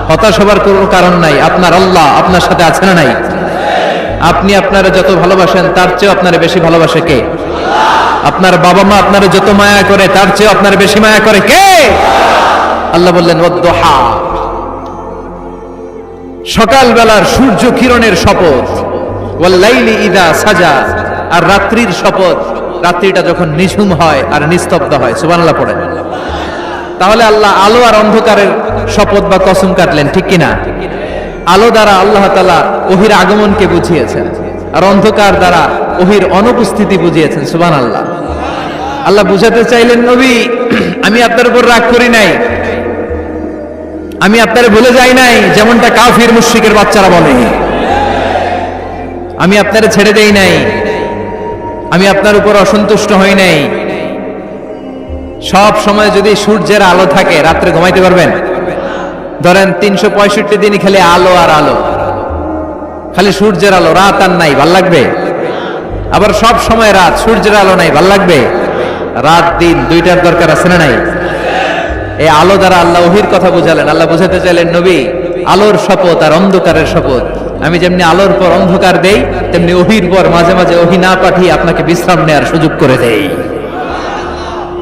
হতাশ হবার কোনো কারণ নাই। আপনার আল্লাহ আপনার সাথে আছে না নাই? আপনি আপনারা যত ভালোবাসেন তার চেয়েও আপনারা বেশি ভালোবাসে কে? আপনার বাবা মা আপনারা যত মায়া করে তার চেয়েও আপনারা বেশি মায়া করে কে? আল্লাহ বললেন ওয়াদ-দুহা, সকালবেলার সূর্য কিরণের শপথ, ওয়াল লাইলি ইযা সাজা, আর রাত্রির শপথ, রাত্রিটা যখন নিঝুম হয় আর নিস্তব্ধ হয়। সুবহানাল্লাহ পড়েন। তাহলে আল্লাহ আলো আর অন্ধকারের শপথ বা কসম কাটলেন, ঠিক কিনা? আলো দ্বারা আল্লাহ তাআলা ওহির আগমনকে বুঝিয়েছেন, আর অন্ধকার দ্বারা ওহির অনুপস্থিতি বুঝিয়েছেন। সুবহানাল্লাহ। আল্লাহ বুঝাতে চাইলেন, নবী আমি আপনার উপর রাগ করি নাই, আমি আপনারে ভুলে যাই নাই, যেমনটা কাফির মুশরিকের বাচ্চারা বলে। আমি আপনারে ছেড়ে দেই নাই, আমি আপনার উপর অসন্তুষ্ট হই নাই। সব সময় যদি সূর্যের আলো থাকে, রাত্রে ঘুমাইতে পারবেন? ধরেন 365 দিনই খালি আলো আর আলো, খালি সূর্যের আলো, রাত আর নাই, ভাল লাগবে? আবার সব সময় রাত, সূর্যের আলো নাই, ভাল লাগবে? রাত দিন দুইটার দরকার আছে না নাই? এই আলো দ্বারা আল্লাহ ওহির কথা বুঝালেন। আল্লাহ বুঝাতে চাইলেন, নবী আলোর শপথ আর অন্ধকারের শপথ, আমি যেমনি আলোর পর অন্ধকার দেই, তেমনি ওহির পর মাঝে মাঝে ওহি না পাঠিয়ে আপনাকে বিশ্রাম নেওয়ার সুযোগ করে দেই।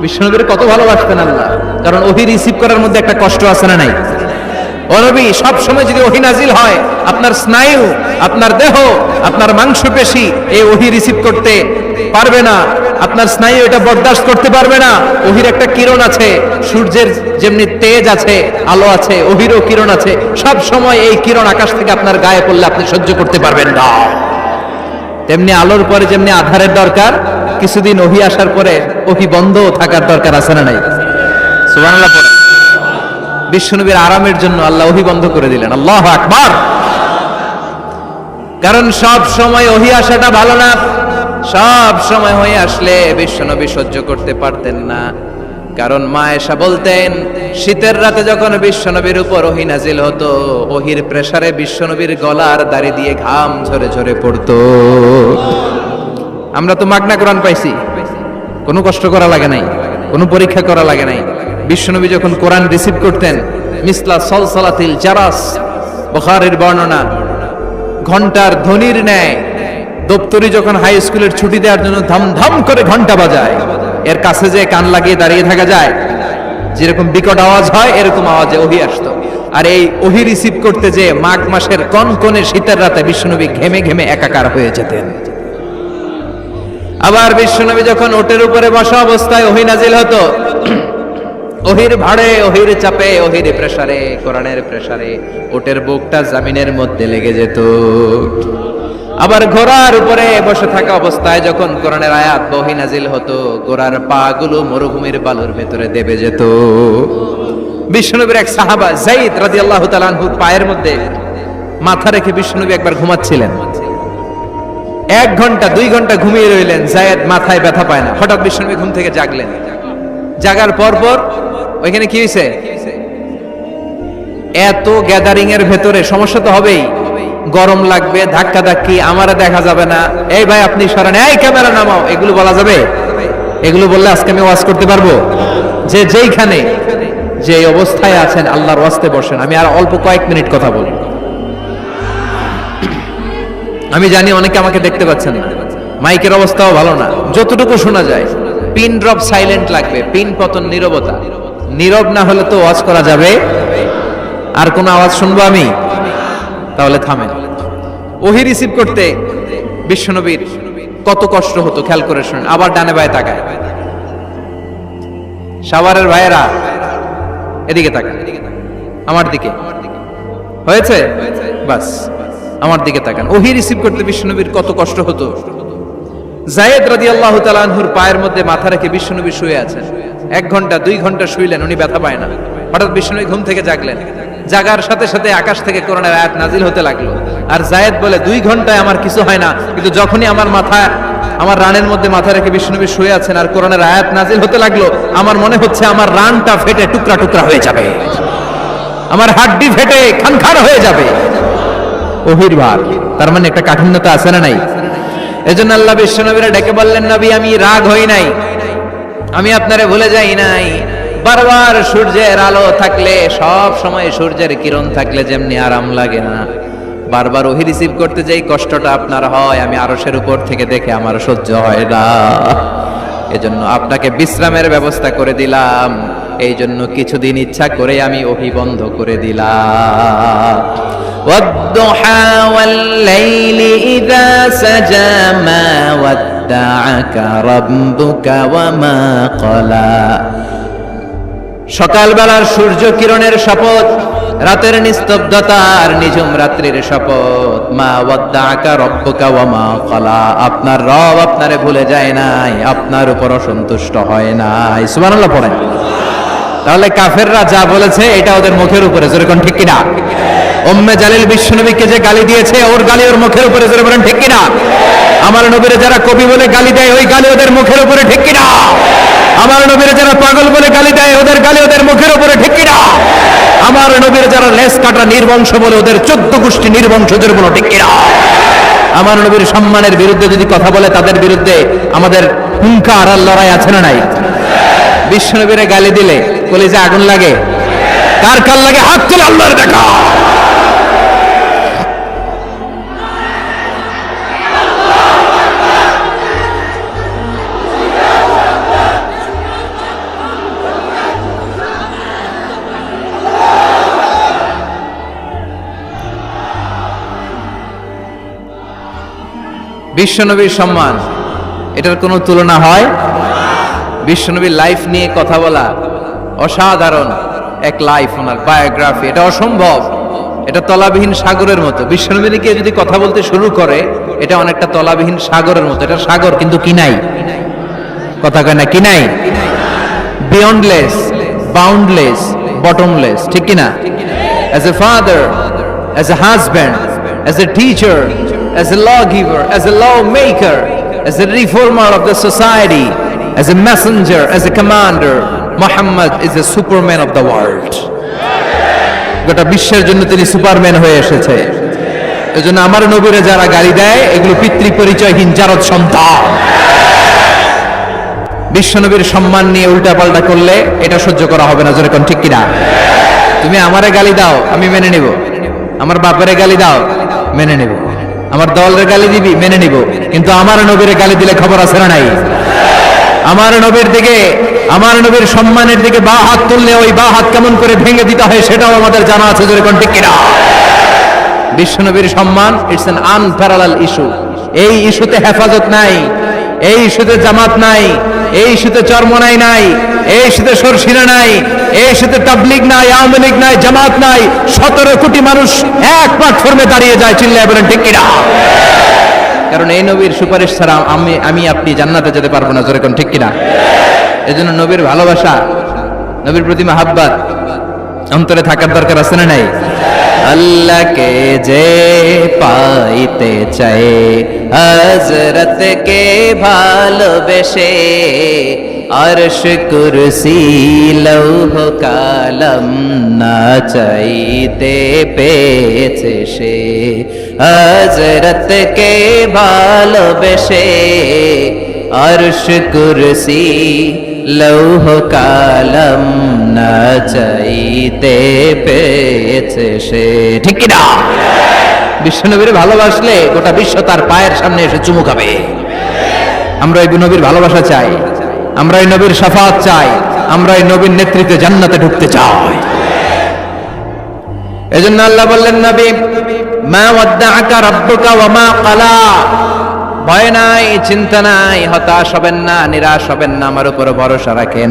বিশ্বনবীর কত ভালোবাসতেন আল্লাহ, কারণ ওহি রিসিভ করার মধ্যে একটা কষ্ট আছে না নাই? ও নবী, সব সময় যদি ওহি নাজিল হয়, আপনার স্নায়ু, আপনার দেহ, আপনার মাংসপেশি এই ওহি রিসিভ করতে পারবে না, আপনার স্নায়ু এটা বরদাস্ত করতে পারবে না। ওহির একটা কিরণ আছে, সূর্যের যেমনি তেজ আছে, আলো আছে, ওহিরও কিরণ আছে। সব সময় এই কিরণ আকাশ থেকে আপনার গায়ে পড়লে আপনি সহ্য করতে পারবেন না। তেমনি আলোর পরে যেমনি আধারের দরকার, কিছুদিন ওহি আসার পরে ওহি বন্ধ থাকার দরকার আছে না নাই? সুবহানাল্লাহ পড়ে। বিশ্বনবীর আরামের জন্য আল্লাহ ওহি বন্ধ করে দিলেন। আল্লাহু আকবার। কারণ সব সময় ওহি আসাটা ভালো না। সব সময় হয়ে আসলে বিশ্বনবী সহ্য করতে পারতেন না। কারণ মা আয়েশা বলতেন, শীতের রাতে যখন বিশ্বনবীর উপর ওহি নাজিল হতো, ওহির প্রেসারে বিশ্বনবীর গলার দাড়ি দিয়ে ঘাম ঝরে ঝরে পড়তো। আমরা তো মাগনা কোরআন পাইছি, কোনো কষ্ট করা লাগে নাই, কোনো পরীক্ষা করা লাগে নাই। বিশ্বনবী যখন কোরআন রিসিভ করতেন, মিসলা সলসলাতিল জারাস, বুখারীর বর্ণনা, ঘন্টার ধ্বনির ন্যায় দপ্তরি যখন হাই স্কুলের ছুটি দেওয়ার জন্য ধাম করে ঘন্টা বাজায়, এর কাছে যে কান লাগিয়ে দাঁড়িয়ে থাকা যায়, যেরকম বিকট আওয়াজ হয় এরকম আওয়াজে ওহি আসতো। আর এই ওহি রিসিভ করতে যে মাঘ মাসের কনকনে শীতের রাতে বিশ্বনবী ঘেমে ঘেমে একাকার হয়ে যেতেন। আবার বিশ্বনবী যখন ওটের উপরে বসা অবস্থায় ওহি নাজিল হতো, ওহির ভাড়ে, ওহির চাপে, ওহির প্রেসারে, কোরআনের প্রেসারে ওটের বুকটা জমিনের মধ্যে লেগে যেত। আবার ঘোড়ার উপরে বসে থাকা অবস্থায় যখন কোরআনের আয়াত ওহি নাজিল হতো, ঘোড়ার পা গুলো মরুভূমির বালুর ভেতরে দেবে যেত। বিশ্বনবীর এক সাহাবা যায়েদ রাদিয়াল্লাহু তাআলা আনহুর পায়ের মধ্যে মাথা রেখে বিশ্বনবী একবার ঘুমাচ্ছিলেন। 1 ঘন্টা 2 ঘন্টা ঘুমিয়ে রইলেন, যায়েদ মাথায় ব্যথা পায় না। হঠাৎ বিশ্বনবী ঘুম থেকে জাগলেন। জাগার পর ওইখানে কি হয়েছে? এত গ্যাদারিং এর ভেতরে সমস্যা তো হবেই, গরম লাগবে, ধাক্কা ধাক্কি, আমারে দেখা যাবে না, এই ভাই আপনি সরেন, এই ক্যামেরা নামাও, এগুলো বলা যাবে? এগুলো বললে আজকে আমি ওয়াজ করতে পারবো? যে যেইখানে যে অবস্থায় আছেন আল্লাহর ওয়াস্তে বসেন। আমি আর অল্প কয়েক মিনিট কথা বলবো। আমি জানি অনেকে আমাকে দেখতে পাচ্ছেন না, মাইকের অবস্থাও ভালো না, যতটুকু শোনা যায় পিন ড্রপ সাইলেন্ট লাগবে, পিন পতন নীরবতা। নীরব না হলে তো ওয়াজ করা যাবে? আর কোন আওয়াজ শুনবো আমি? তাহলে থামেন। ওহি রিসিভ করতে বিশ্বনবীর কত কষ্ট হতো খেয়াল করে শুনেন। আবার ডানে বায়ে তাকায়, সাভারের ভাইয়েরা এদিকে তাকান, আমার দিকে হয়েছে, বাস আমার দিকে তাকান। ওহি রিসিভ করতে বিশ্বনবীর কত কষ্ট হতো। যায়েদ রাদিয়াল্লাহু তাআলা আনহুর পায়ের মধ্যে মাথা রেখে বিশ্বনবী শুয়ে আছেন। 1 ঘন্টা 2 ঘন্টা শুইলেন, উনি ব্যথা পায় না। হঠাৎ বিশ্বনবী ঘুম থেকে জাগলেন। জাগার সাথে সাথে আকাশ থেকে কোরআনের আয়াত নাজিল হতে লাগলো। আর যায়েদ বলে 2 ঘন্টায় আমার কিছু হয় না, কিন্তু যখনই আমার রানের মধ্যে মাথা রেখে বিশ্বনবী শুয়ে আছেন আর কোরআনের আয়াত নাজিল হতে লাগলো, আমার মনে হচ্ছে আমার রানটা ফেটে টুকরা টুকরা হয়ে যাবে, আমার হাড্ডি ফেটে খানখান হয়ে যাবে। ওহির ভার, তার মানে একটা কাঠিন্যতা আছে না নাই? এজন্য আল্লাহ বিশ্বনবীরা ডেকে বললেন, নবী আমি রাগ হই নাই, আমি আপনারে ভুলে যাই নাই, বারবার সূর্যের আলো থাকলে, সব সময় সূর্যের কিরণ থাকলে যেমনি আরাম লাগে না, বারবার ওহী রিসিভ করতে যেই কষ্টটা আপনার হয়, আমি আরশের উপর থেকে দেখে আমার সহ্য হয় না। এজন্য আপনাকে বিশ্রামের ব্যবস্থা করে দিলাম, এই জন্য কিছুদিন ইচ্ছা করে আমি ওহী বন্ধ করে দিলাম। ওয়াদ-দুহা ওয়াল-লাইলি ইযা সাজা মা ওয়াদ্দাআকা রাব্বুকা ওয়া মা ক্বালা। সকালবেলার সূর্য কিরণের শপথ, রাতের নিস্তব্ধতার নিঝুম রাত্রির শপথ, মা ওয়াদ্দাআকা রাব্বুকা ওয়া মা ক্বালা। আপনার রব আপনারে ভুলে যায় নাই, আপনার উপর অসন্তুষ্ট হয় নাই। সুবহানাল্লাহ পড়েন। তাহলে কাফেররা যা বলেছে এটা ওদের মুখের উপরে, জোরে কোন ঠিক কিনা? উম্মে জালিল বিশ্বনবীকে যে গালি দিয়েছে, ওর গালি ওর মুখের উপরে, জোরে বলেন ঠিক কিনা? আমার নবীরে যারা কবি বলে গালি দেয়, ওই গালি ওদের মুখের উপরে, ঠিক কিনা? আমার নবীরে যারা পাগল বলে গালি দেয়, ওদের গালি ওদের মুখের উপরে, ঠিক কিনা? আমার নবীরে যারা লেস কাটা নির্বংশ বলে, ওদের 14 গোষ্ঠী নির্বংশদের বলো, ঠিক কিনা? আমার নবীর সম্মানের বিরুদ্ধে যদি কথা বলে, তাদের বিরুদ্ধে আমাদের হুঙ্কার আর লড়াই আছে না নাই? বিশ্বনবীরে গালি দিলে কলিজা আগুন লাগে? কার কার লাগে? হাত তুলে আল্লাহর দেখা। বিশ্বনবীর সম্মান, এটার কোনো তুলনা হয়? বিশ্বনবীর লাইফ নিয়ে কথা বলা অসাধারণ এক লাইফ, ওনার বায়োগ্রাফি, এটা অসম্ভব, এটা তলাবিহীন সাগরের মতো। বিশ্বনবীকে যদি কথা বলতে শুরু করে, এটা অনেকটা তলাবিহীন সাগরের মতো। এটা সাগর কিন্তু কি নাই? কথা কয় না, কি নাই? বিয়ন্ডলেস, বাউন্ডলেস, বটমলেস, ঠিক কিনা? As a father, as a husband, as a teacher, as a lawgiver, as a lawmaker, as a reformer of the society, as a messenger, as a commander, Muhammad is a superman of the world. গোটা বিশ্বের জন্য তিনি Superman হয়ে এসেছে। এজন্য আমার নবীরে যারা গালি দেয়, এগুলো পিতৃ পরিচয়হীন জারদ সন্তান। বিশ্ব নবীর সম্মান নিয়ে উল্টাপাল্টা করলে এটা সহ্য করা হবে না, জোরে কোন ঠিক কিনা? তুমি আমারে গালি দাও, আমি মেনে নিব। আমার বাপেরে গালি দাও, মেনে নিব। আমার দলের গালি দিবি, মেনে নিব। কিন্তু আমার নবীর গালি দিলে খবর আছে না নাই? আমার নবীর দিকে, আমার নবীর সম্মানের দিকে বা হাত তুললে ওই বা হাত কেমন করে ভেঙে দিতে হয় সেটাও আমাদের জানা আছে, জোরে কোন ঠিক কিনা? বিশ্ব নবীর সম্মান, ইটস অ্যান আনপ্যারালাল ইস্যু। এই ইস্যুতে হেফাজত নাই, এই ইস্যুতে জামাত নাই, এই ইস্যুতে চরমনাই নাই, এই ইস্যুতে সরসিনা নাই, এই ইস্যুতে তাবলীগ নাই, আওয়ামী লীগ নাই, জামাত নাই। 17 কোটি মানুষ এক প্ল্যাটফর্মে দাঁড়িয়ে যায়, চিল্লায় বলেন ঠিক কিনা? কারণ এই নবীর সুপারিশ ছাড়া আমি আপনি জান্নাতে যেতে পারবো না, জোরে কোন ঠিক কিনা? এজন্য নবীর ভালোবাসা, নবীর প্রতি মাহাব্বত অন্তরে থাকার দরকার আছে না নাই? আল্লাহকে যে পাইতে চায়, হযরতকে ভালোবেসে, আরশ কুরসি লৌহ কালাম না চাইতে পেয়েছে সে। হযরতকে ভালোবেসে, আরশ কুরসি লৌহ কালাম না চাইতে পেয়েছে সে, ঠিক কিনা? বিশ্বনবীর ভালোবাসলে গোটা বিশ্ব তার পায়ের সামনে এসে চুমু খাবে। আমরা এই নবীর ভালোবাসা চাই, আমরা এই নবীর শাফাআত চাই, আমরা এই নবীর নেতৃত্বে জান্নাতে ঢুকতে চাই। এজন্য আল্লাহ বললেন, নবী, মা ওয়াদ্দাআকা রাব্বুকা ওয়া মা ক্বালা। ভয় নাই, চিন্তা নাই, হতাশ হবেন না, নিরাশ হবেন না, আমার উপর ভরসা রাখেন।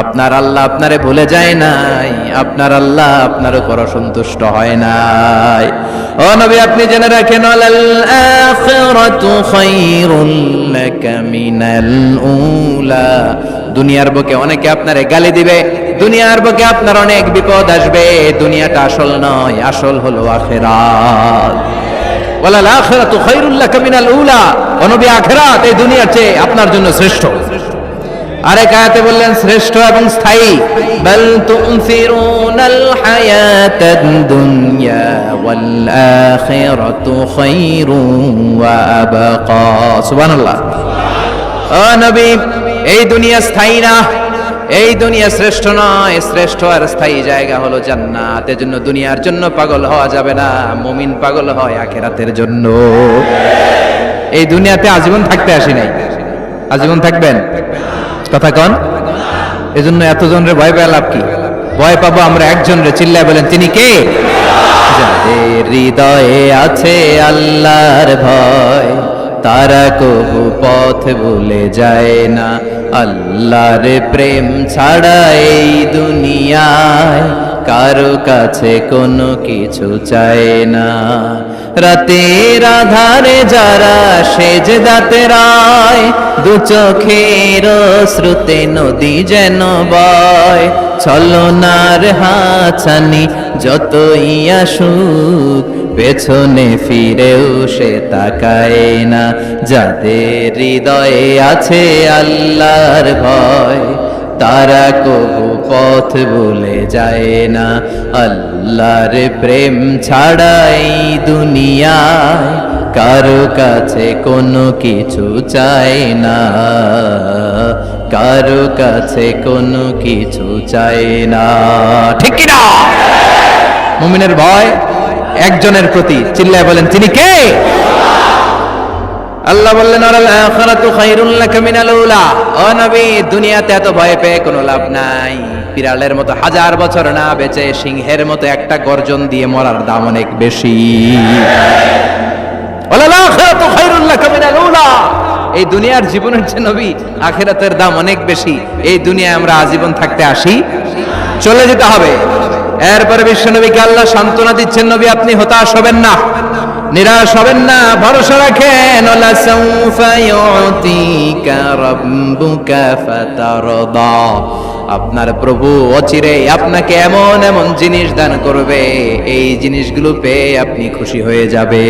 আপনার আল্লাহ আপনারে ভুলে যায় নাই, আপনার আল্লাহ আপনার উপর অসন্তুষ্ট হয় নাই। ও নবী, আপনি জেনে রাখেন, আলাল আখিরাতু খায়রুল লাকা মিনাল উলা। দুনিয়ার বুকে অনেকে আপনারে গালি দিবে, দুনিয়ার বুকে আপনার অনেক বিপদ আসবে। দুনিয়াটা আসল নয়, আসল হলো আখিরাত। ওয়ালাল আখিরাতু খায়রুল লাকা মিনাল উলা। ও নবী, আখিরাত এই দুনিয়ার চেয়ে আপনার জন্য শ্রেষ্ঠ। আরেক আয়াতে বললেন শ্রেষ্ঠ এবং স্থায়ী। বাল তুনফিরুনাল হায়াতাদ দুনিয়া ওয়াল আখিরাতু খায়রুন ওয়া আবকা। সুবহানাল্লাহ। ও নবী, এই দুনিয়া স্থায়ী না, এই দুনিয়া শ্রেষ্ঠ নয়, শ্রেষ্ঠ আর স্থায়ী জায়গা হলো জান্নাত। এজন্য দুনিয়ার জন্য পাগল হওয়া যাবে না, মুমিন পাগল হয় আখিরাতের জন্য। এই দুনিয়াতে আজীবন থাকতে আসি নাই, আজীবন থাকবেন, কথা কন। এজন্য এতজনের ভয় পেয়ে লাভ কি? ভয় পাবো আমরা একজন রে, চিল্লায় বলেন তিনি কে? যাদের হৃদয়ে আছে আল্লাহর ভয়, তারা কবু পথ ভুলে যায় না। আল্লাহর প্রেম ছাড়া এই দুনিয়ায় কারো কাছে কোনো কিছু চায় না। রাতের আধারে যারা সেজদাতে রায়, দু চোখের শ্রুতে নদী যেন বয়। ছলনার হাছানি যতই আসুক, পেছনে ফিরেও সে তাকায় না। যাদের হৃদয়ে আছে আল্লাহর ভয়, তারা কবু পথ ভুলে যায় না। আল্লাহর প্রেম ছাড়া এই দুনিয়ায় কারো কাছে কোনো কিছু চায় না, কারো কাছে কোনো কিছু চায় না। ঠিক কি না? মুমিনের ভয় একজনের প্রতি, চিল্লায় বলেন তিনি কে? আল্লাহ বললেন আল আখিরাতু খায়রুল লাকা মিনাল উলা। ও নবী, দুনিয়াতে এত ভয় পেয়ে কোনো লাভ নাই। বিড়ালের মতো হাজার বছর না বেঁচে সিংহের মতো একটা গর্জন দিয়ে মরার দাম অনেক বেশি। আল আখিরাতু খায়রুল লাকা মিনাল উলা। এই দুনিয়ার জীবনের চেয়ে নবী আখিরাতের দাম অনেক বেশি। এই দুনিয়ায় আমরা আজীবন থাকতে আসি, চলে যেতে হবে। এরপরে বিশ্বনবীকে আল্লাহ সান্ত্বনা দিচ্ছেন, নবী আপনি হতাশ হবেন না, নিরাশ হবেন না, ভরসা রাখেন। ওয়ালা সাউফা ইউতিকা রাব্বুকা ফাতারদা। আপনার প্রভু অচিরেই আপনাকে এমন এমন জিনিস দান করবে, এই জিনিসগুলো পেয়ে আপনি খুশি হয়ে যাবে।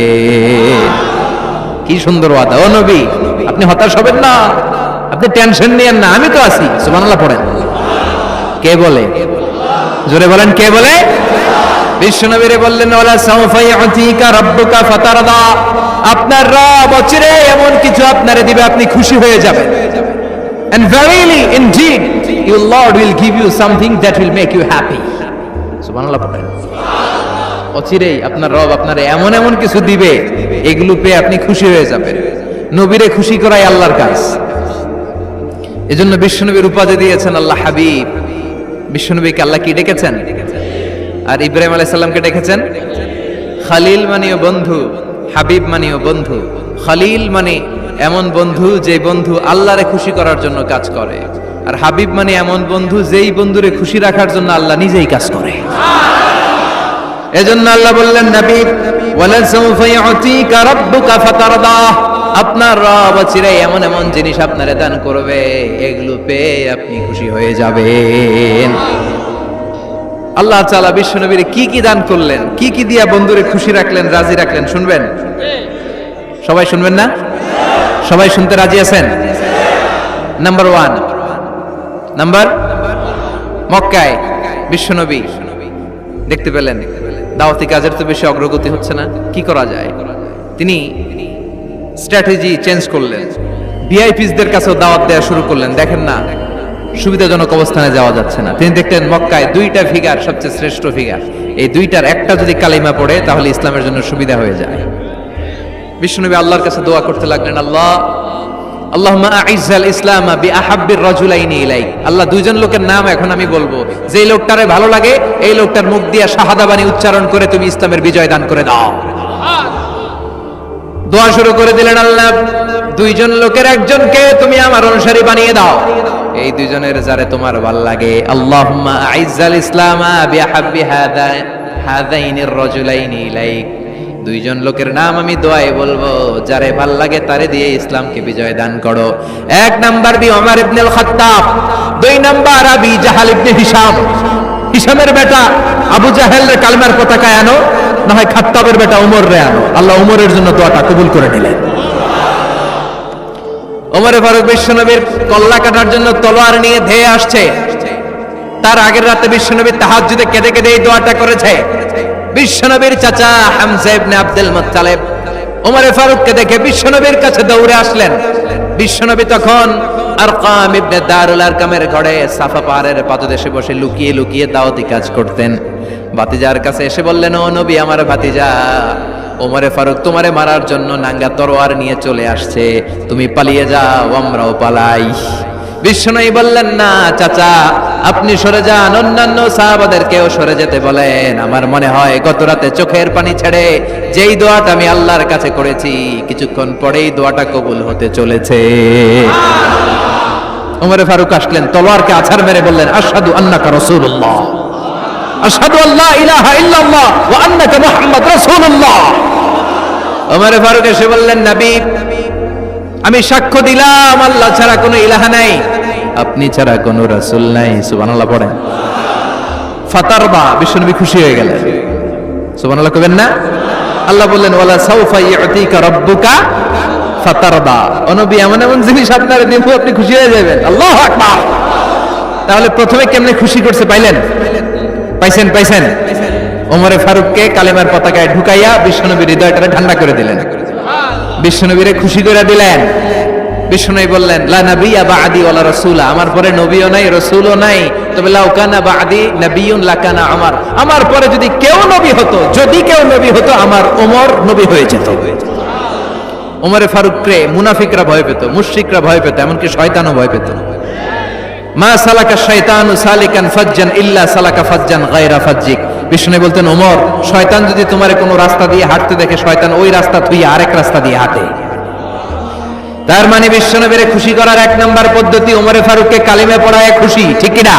কি সুন্দর ওয়াদা। ও নবী, আপনি হতাশ হবেন না, আপনি টেনশন নিয়েন না, আমি তো আছি। সুবহানাল্লাহ পড়েন। কে বলে? জোরে বলেন, কে বলে? বিশ্বনবীরে বললেন ওয়ালা সাউফা ইউতিকা রাব্বুকা ফাতারদা। আপনার রব অচিরে এমন কিছু আপনারে দিবে, আপনি খুশি হয়ে যাবেন। And verily indeed your Lord will give you something that will make you happy. সুবহানাল্লাহ পড়েন। অচিরেই আপনার রব আপনারে এমন এমন কিছু দিবে, এগুলো পেয়ে আপনি খুশি হয়ে যাবেন। নবীরে খুশি করাই আল্লাহর কাজ। এজন্য বিশ্বনবীর উপাধি দিয়েছেন আল্লাহ হাবিব। বিশ্বনবীকে আল্লাহ কি ডেকেছেন? আর ইব্রাহিম আলাইহিস সালামকে ডেকেছেন খালিল মানেও বন্ধু, হাবিব মানেও বন্ধু। খালিল মানে এমন বন্ধু যে বন্ধু আল্লাহরে খুশি করার জন্য কাজ করে, আর হাবিব মানে এমন বন্ধু যেই বন্ধুরে খুশি রাখার জন্য আল্লাহ নিজেই কাজ করে। এজন্য আল্লাহ বললেন নবী ওয়ালা সাউফা ইউতিকা রাব্বুকা ফাতারদা। আপনার রব চিরাই এমন এমন জিনিস আপনারে দান করবে, এগুলো পেয়ে আপনি খুশি হয়ে যাবেন। আল্লাহ তাআলা বিশ্বনবীর কি কি দান করলেন, কি কি দিয়া বন্ধুরে খুশি রাখলেন, রাজি রাখলেন, শুনবেন? সবাই শুনবেন না? সবাই শুনতে রাজি আছেন? নাম্বার 1, নাম্বার মক্কায় বিশ্বনবী দেখতে পেলেন দাওয়াতি কাজের তো বেশি অগ্রগতি হচ্ছে না, কি করা যায়? তিনি স্ট্র্যাটেজি চেঞ্জ করলেন, ভিআইপিসদের কাছেও দাওয়াত দেওয়া শুরু করলেন। দেখেন না সুবিধাজনক অবস্থানে যাওয়া যাচ্ছে না, তিনি দেখলেন মক্কায় 2টা ফিগার সবচেয়ে শ্রেষ্ঠ ফিগার, এই 2টার একটা যদি কালিমা পড়ে তাহলে ইসলামের জন্য সুবিধা হয়ে যায়। বিশ্বনবী আল্লাহর কাছে দোয়া করতে লাগলেন, আল্লাহুম্মা আইজ্জাল ইসলামা বিআহাব্বির রাজুলাইনি ইলাইক। আল্লাহ, 2জন লোকের নাম এখন আমি বলবো, যেই লোকটারে ভালো লাগে এই লোকটার মুখ দিয়ে শাহাদা বাণী উচ্চারণ করে তুমি ইসলামের বিজয় দান করে দাও। দোয়া শুরু করে দিলেন, আল্লাহ 2জন লোকের একজনকে তুমি আমার অনুসারী বানিয়ে দাও, এই 2জনের যারে তোমার ভাল লাগে। আল্লাহুম্মা আইজ্জাল ইসলামা বিআহাব্বি হাযাইনির রাজুলাইনি ইলাইক। 2জন লোকের নাম আমি দোয়ায় বলবো, যারে ভাল লাগে তারে দিয়ে ইসলামকে বিজয় দান করো। 1 নাম্বার ওমর ইবনে আল খাত্তাব, 2 নাম্বার আবি জাহাল ইবনে হিশাম। হিশামের বেটা আবু জাহেলের কালেমার পতাকায় আনো, না হয় খাত্তাবের বেটা ওমর রে আনো। আল্লাহ ওমরের জন্য দোয়াটা কবুল করে নিলেন। ওমরে ফারুক বিশ্বনবীর কল্লা কাটার জন্য তলোয়ার নিয়ে ধেয়ে আসছে, তার আগের রাতে বিশ্বনবী তাহাজ্জুদে কেঁদে কেঁদে এই দোয়াটা করেছে। বিশ্বনবীর চাচা হামজা ইবনে আব্দুল মুত্তালিব ওমরে ফারুককে দেখে বিশ্বনবীর কাছে দৌড়ে আসলেন। বিশ্বনবী তখন আরকাম ইবনে দারুল আরকামের ঘরে সাফা পাহাড়ের পাদদেশে বসে লুকিয়ে লুকিয়ে দাওয়াতি কাজ করতেন। ভাতিজার কাছে এসে বললেন, ও নবী, আমার ভাতিজা ওমরে ফারুক তোমারে মারার জন্য নাঙ্গা তরোয়ার নিয়ে চলে আসছে, তুমি পালিয়ে যাও, আমরাও পালাই। বিশ্বনবী বললেন, না চাচা, আপনি সরে যান, অন্যান্য সাহাবাদেরকেও সরে যেতে বলেন। আমার মনে হয় গত রাতে চোখের পানি ছেড়ে যেই দোয়াটা আমি আল্লাহর কাছে করেছি, কিছুক্ষণ পরেই দোয়াটা কবুল হতে চলেছে। ওমরে ফারুক আসলেন, তলোয়ারকে আছাড় মেরে বললেন, আশহাদু আন্নাকা রাসূলুল্লাহ, আশহাদু আল্লা ইলাহা ইল্লাল্লাহ ওয়া আন্নাকা মুহাম্মদ রাসূলুল্লাহ। ওমরে ফারুক এসে বললেন, নবী, আমি সাক্ষ্য দিলাম আল্লাহ ছাড়া কোনো ইলাহা নাই, আপনি ছাড়া কোনো রাসূল নাই। সুবহানাল্লাহ পড়েন। ফাতারবা, বিশ্বনবী খুশি হয়ে গেলেন। সুবহানাল্লাহ কইবেন না? আল্লাহ বললেন, ওয়ালা সাউফা ইউতিকা রাব্বুকা ফাতারবা, ও নবী, এমন এমন জিনিস আপনারে দিব, আপনি খুশি হয়ে যাবেন। আল্লাহু আকবার। তাহলে প্রথমে কেমনে খুশি করছে পাইলেন? পাইছেন? ওমরে ফারুককে কালেমার পতাকায় ঢুকাইয়া বিশ্বনবীর হৃদয়টারে ঠান্ডা করে দিলেন, বিশ্বনবীরে খুশি করে দিলেন। বিশ্বনবী বললেন, লা নাবিয়্যা বা'দি ওয়ালা রাসূলা, আমার পরে নবীও নাই, রাসূলও নাই, তবে লাউ কানা বা'দি নাবিয়্যুন লাকানা আমার, আমার পরে যদি কেউ নবী হতো, আমার ওমর নবী হয়ে যেত। ওমরে ফারুককে মুনাফিকরা ভয় পেত, মুশরিকরা ভয় পেত, এমনকি শয়তানও ভয় পেত। মা সালাকা শাইতানু সালিকান ফাজ্জান ইল্লা সালাকা ফাজ্জান গায়রা ফাজ্জিক। বিষ্ণু বলতেন, ওমর, শয়তান যদি তোমার কোনো রাস্তা দিয়ে হাঁটতে দেখে, শয়তান ওই রাস্তা থুইয়া আরেক রাস্তা দিয়ে হাঁটে। তার মানে বিশ্বনবীর খুশি করার এক নাম্বার পদ্ধতি ওমরে ফারুককে কালিমা পড়ায় খুশি, ঠিক কি না?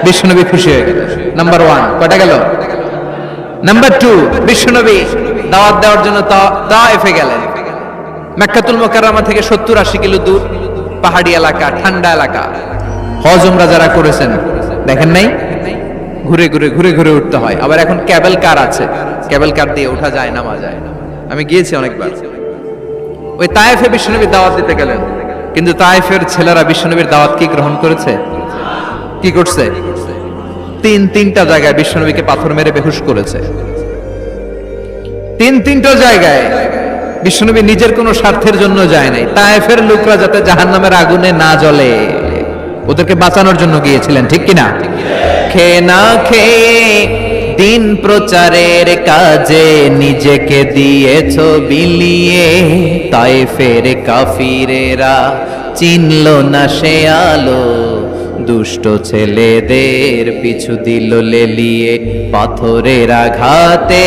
বিশ্বনবী খুশি হয়ে গেল। নাম্বার 1 কয়টা গেল? নাম্বার 2, বিশ্বনবী দাওয়াত দেওয়ার জন্য তায়েফে গেলেন। মক্কাতুল মুকাররমা থেকে 70-80 কিলো দূর, পাহাড়ি এলাকা, ঠান্ডা এলাকা। হজ উমরা যারা করেছেন দেখেন নাই, ঘুরে ঘুরে উঠতে হয়। আবার এখন ক্যাবেল কার আছে, ক্যাবেল কার দিয়ে ওঠা যায়, নামা যায়। আমি গিয়েছি অনেকবার। ওই তায়েফে বিশ্বনবী দাওয়াত দিতে গেলেন, কিন্তু তায়েফের ছেলেরা বিশ্বনবীর দাওয়াত কি গ্রহণ করেছে? কি করছে? তিনটা জায়গায় বিশ্বনবীকে পাথর মেরে বেহুশ করেছে। তিনটা জায়গায় বিশ্বনবী নিজের কোনো স্বার্থের জন্য যায় নাই, তায়েফের লোকরা যাতে জাহান্নামের আগুনে না জ্বলে ওদেরকে বাঁচানোর জন্য গিয়েছিলেন, ঠিক কিনা? খেয়ে না খেয়ে দিন প্রচারের কাজে নিজেকে দিয়েছ বিলিয়ে, তায়েফের কাফিরেরা চিনল না সে আলো, দুষ্ট ছেলেদের পিছু দিল লেলিয়ে, পাথরের আঘাতে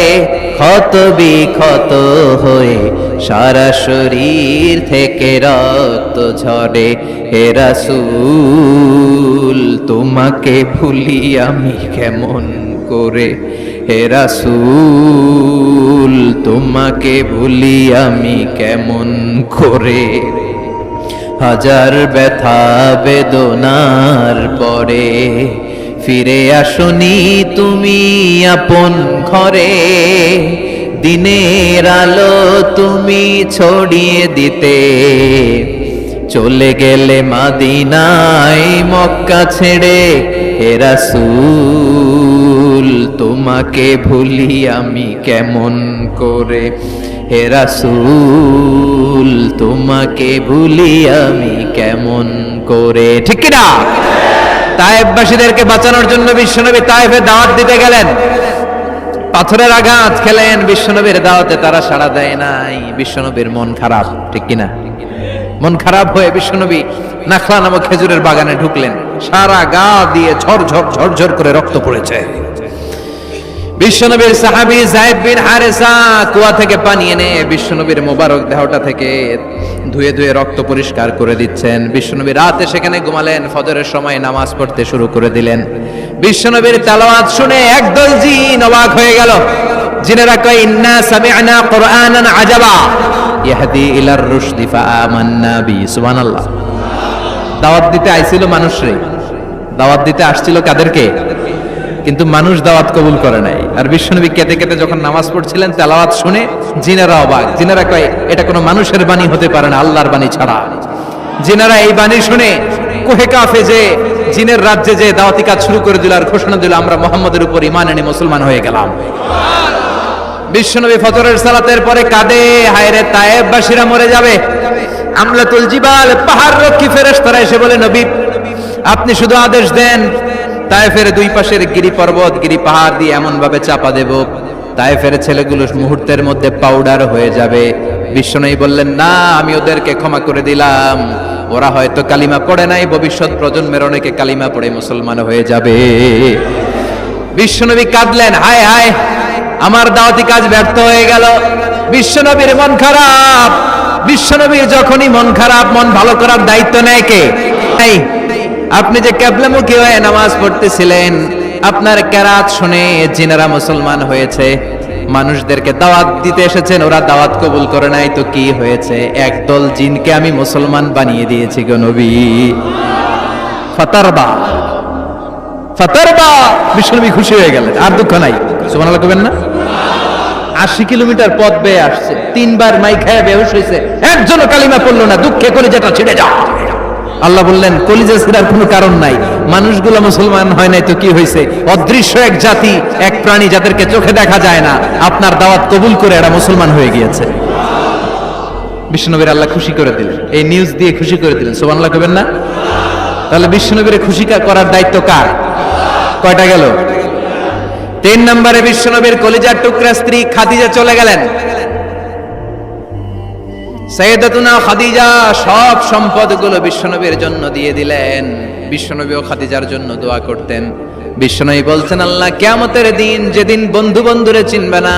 ক্ষত বিক্ষত হয়ে সারা শরীর থেকে রক্ত ঝরে। হে রাসূল, তোমাকে ভুলি আমি কেমন করে, হে রাসূল, তোমাকে ভুলি আমি কেমন করে। হাজার ব্যথা বেদনার পরে ফিরে আসনি তুমি আপন ঘরে, দিনের আলো তুমি ছড়িয়ে দিতে, চলে গেলে মদিনায় মক্কা ছেড়ে। হে রাসূল, তোমাকে ভুলি আমি কেমন করে, হে রাসূল, তোমাকে ভুলি আমি কেমন করে, ঠিক কি না? তায়েফবাসীদেরকে বাঁচানোর জন্য বিশ্বনবী তায়েফে দাওয়াত দিতে গেলেন। পাথরের আঘাত খেলেন, বিশ্বনবীর দাওয়াতে তারা সাড়া দেয় নাই। বিশ্বনবীর মন খারাপ, ঠিক কিনা? মন খারাপ হয়ে বিশ্বনবী নাখলা নামক খেজুরের বাগানে ঢুকলেন। সারা গা দিয়ে ঝরঝর করে রক্ত পড়েছে। বিশ্বনবীর সাহাবী যায়েদ বিন হারেসা কুয়া থেকে পানি এনে বিশ্বনবীর মোবারক দেহটা থেকে ধুয়ে ধুয়ে রক্ত পরিষ্কার করে দিচ্ছেন। বিশ্বনবী রাতে সেখানে ঘুমালেন, ফজরের সময় নামাজ পড়তে শুরু করে দিলেন। বিশ্বনবীর তেলাওয়াত শুনে একদল জিন অবাক হয়ে গেল। জিনেরা কয়, ইন্না সামি'না কুরআনান আজাবা ইয়াহদি ইলার রুশদি ফাআমান্না বি। সুবহানাল্লাহ। দাওয়াত দিতে আইছিল মানুষরে, দাওয়াত দিতে আসছিল কাদেরকে? কিন্তু মানুষ দাওয়াত কবুল করে নাই। আর বিশ্বনবী কেঁদে কেঁদে যখন নামাজ পড়ছিলেন, তেলাওয়াত শুনে জিনেরা অবাক। জিনেরা কয়, এটা কোনো মানুষের বাণী হতে পারে না, আল্লাহর বাণী ছাড়া। জিনেরা এই বাণী শুনে কোহে কাফে যে জিনের রাজ্যে যে দাওয়াতি কাজ শুরু করে দিল আর ঘোষণা দিল, আমরা মুহাম্মদের উপর ঈমান এনে মুসলমান হয়ে গেলাম। বিশ্বনবী ফজরের সালাতের পরে কাঁদে, হায়রে তায়েফবাসীরা মরে যাবে, আমলাতুল জিবাল, পাহাড় রক্ষী ফেরেশতারা এসে বলে, নবী আপনি শুধু আদেশ দেন, তায়েফের দুই পাশের গিরি পর্বত, গিরি পাহাড় দিয়ে এমন ভাবে চাপা দেব, তায়েফের ছেলেগুলো মুহূর্তের মধ্যে পাউডার হয়ে যাবে। বিশ্বনবী বললেন, না, আমি ওদেরকে ক্ষমা করে দিলাম, ওরা হয়তো কালিমা পড়ে নাই, ভবিষ্যৎ প্রজন্মের অনেকে কালিমা পড়ে মুসলমান হয়ে যাবে। বিশ্বনবী কাঁদলেন, হায় হায়, আমার দাওয়াতি কাজ ব্যর্থ হয়ে গেল। বিশ্বনবীর মন খারাপ। বিশ্বনবীর যখনই মন খারাপ, মন ভালো করার দায়িত্ব নেয় কে? আপনি যে কিবলামুখী হয়ে নামাজ পড়তেছিলেন, আপনার কেরাত শুনে জিনেরা মুসলমান হয়েছে, মানুষদেরকে দাওয়াত দিতে এসেছেন, ওরা দাওয়াত কবুল করে নাই, তো কি হয়েছে? একদল জিনকে আমি মুসলমান বানিয়ে দিয়েছি গো নবী। ফাতারবা ফাতারবা, বিশ্বনবী খুশি হয়ে গেলেন, আর দুঃখ নাই। সুবহানাল্লাহ কইবেন না? 80 কিলোমিটার পথ বেয়ে আসছে, 3 বার মাই খায় বেহুশ হয়েছে, একজনও কালিমা পড়লো না, দুঃখে কলিজাটা ছিঁড়ে যাও। আল্লাহ বললেন, কলিজা ছিঁড়ার কোনো কারণ নাই, মানুষগুলো মুসলমান হয় নাই তো কি হয়েছে? অদৃশ্য এক জাতি, এক প্রাণী যাদেরকে চোখে দেখা যায় না, আপনার দাওয়াত কবুল করে এরা মুসলমান হয়ে গিয়েছে। বিশ্বনবীর আল্লাহ খুশি করে দিলেন, এই নিউজ দিয়ে খুশি করে দিলেন। সুবহানাল্লাহ কইবেন না? তাহলে বিশ্বনবীর খুশি করার দায়িত্ব কার? কয়টা গেল? 3 নম্বরে বিশ্বনবীর কলিজার টুকরা স্ত্রী খাদিজা চলে গেলেন। সাইয়েদাতুনা খাদিজা সব সম্পদগুলো বিশ্বনবীর জন্য দিয়ে দিলেন। বিশ্বনবীও খাদিজার জন্য দোয়া করতেন। বিশ্বনবী বলছেন, আল্লাহ কিয়ামতের দিন, যেদিন বন্ধু বন্ধুরে চিনবে না,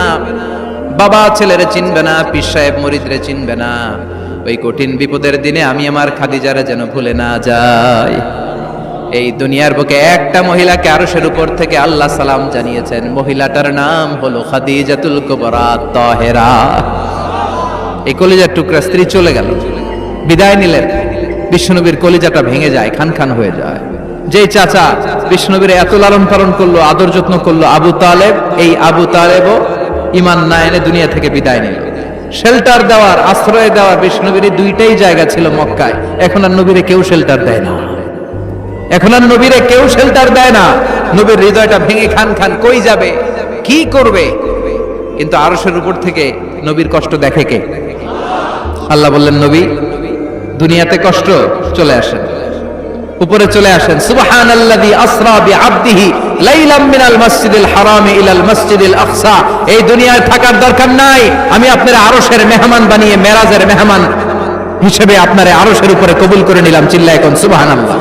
বাবা ছেলেরে চিনবে না, পীর সাহেব মুরিদরে চিনবে না, ওই কঠিন বিপদের দিনে আমি আমার খাদিজারে যেন ভুলে না যাই। এই দুনিয়ার বুকে একটা মহিলাকে আরশের উপর থেকে আল্লাহ সালাম জানিয়েছেন, মহিলাটার নাম হলো খাদিজাতুল কুবরা তাহেরা। এই কলিজার টুকরা স্ত্রী চলে গেল, বিদায় নিলেন। বিশ্বনবীর কলিজাটা ভেঙে যায়, খান খান হয়ে যায়। যেই চাচা বিশ্বনবীর এত লালন পালন করলো, আদর যত্ন করলো, আবু তালেব, এই আবু তালেবও ঈমান না এনে দুনিয়া থেকে বিদায় নিল। শেল্টার দেওয়ার, আশ্রয় দেওয়ার বিশ্বনবীর দুইটাই জায়গা ছিল মক্কায়। এখন আর নবীরে কেউ শেল্টার দেয় না, এখন আর নবীরে কেউ শেল্টার দেয় না। নবীর হৃদয়টা ভেঙে খান খান, কই যাবে, কি করবে? কিন্তু আরশের উপর থেকে নবীর কষ্ট দেখে কে? আল্লাহ বললেন, নবী দুনিয়াতে কষ্ট, চলে আসেন, উপরে চলে আসেন। সুবহানাল্লাযী আসরা বিআবদিহি লাইলাম মিনাল মাসজিদিল হারাম ইলাল মাসজিদিল আকসা। এই দুনিয়ায় থাকার দরকার নাই, আমি আপনার আরশের মেহমান বানিয়ে মেরাজের মেহমান হিসেবে আপনার আরশের উপরে কবুল করে নিলাম। চিল্লায় কোন সুবহানাল্লাহ।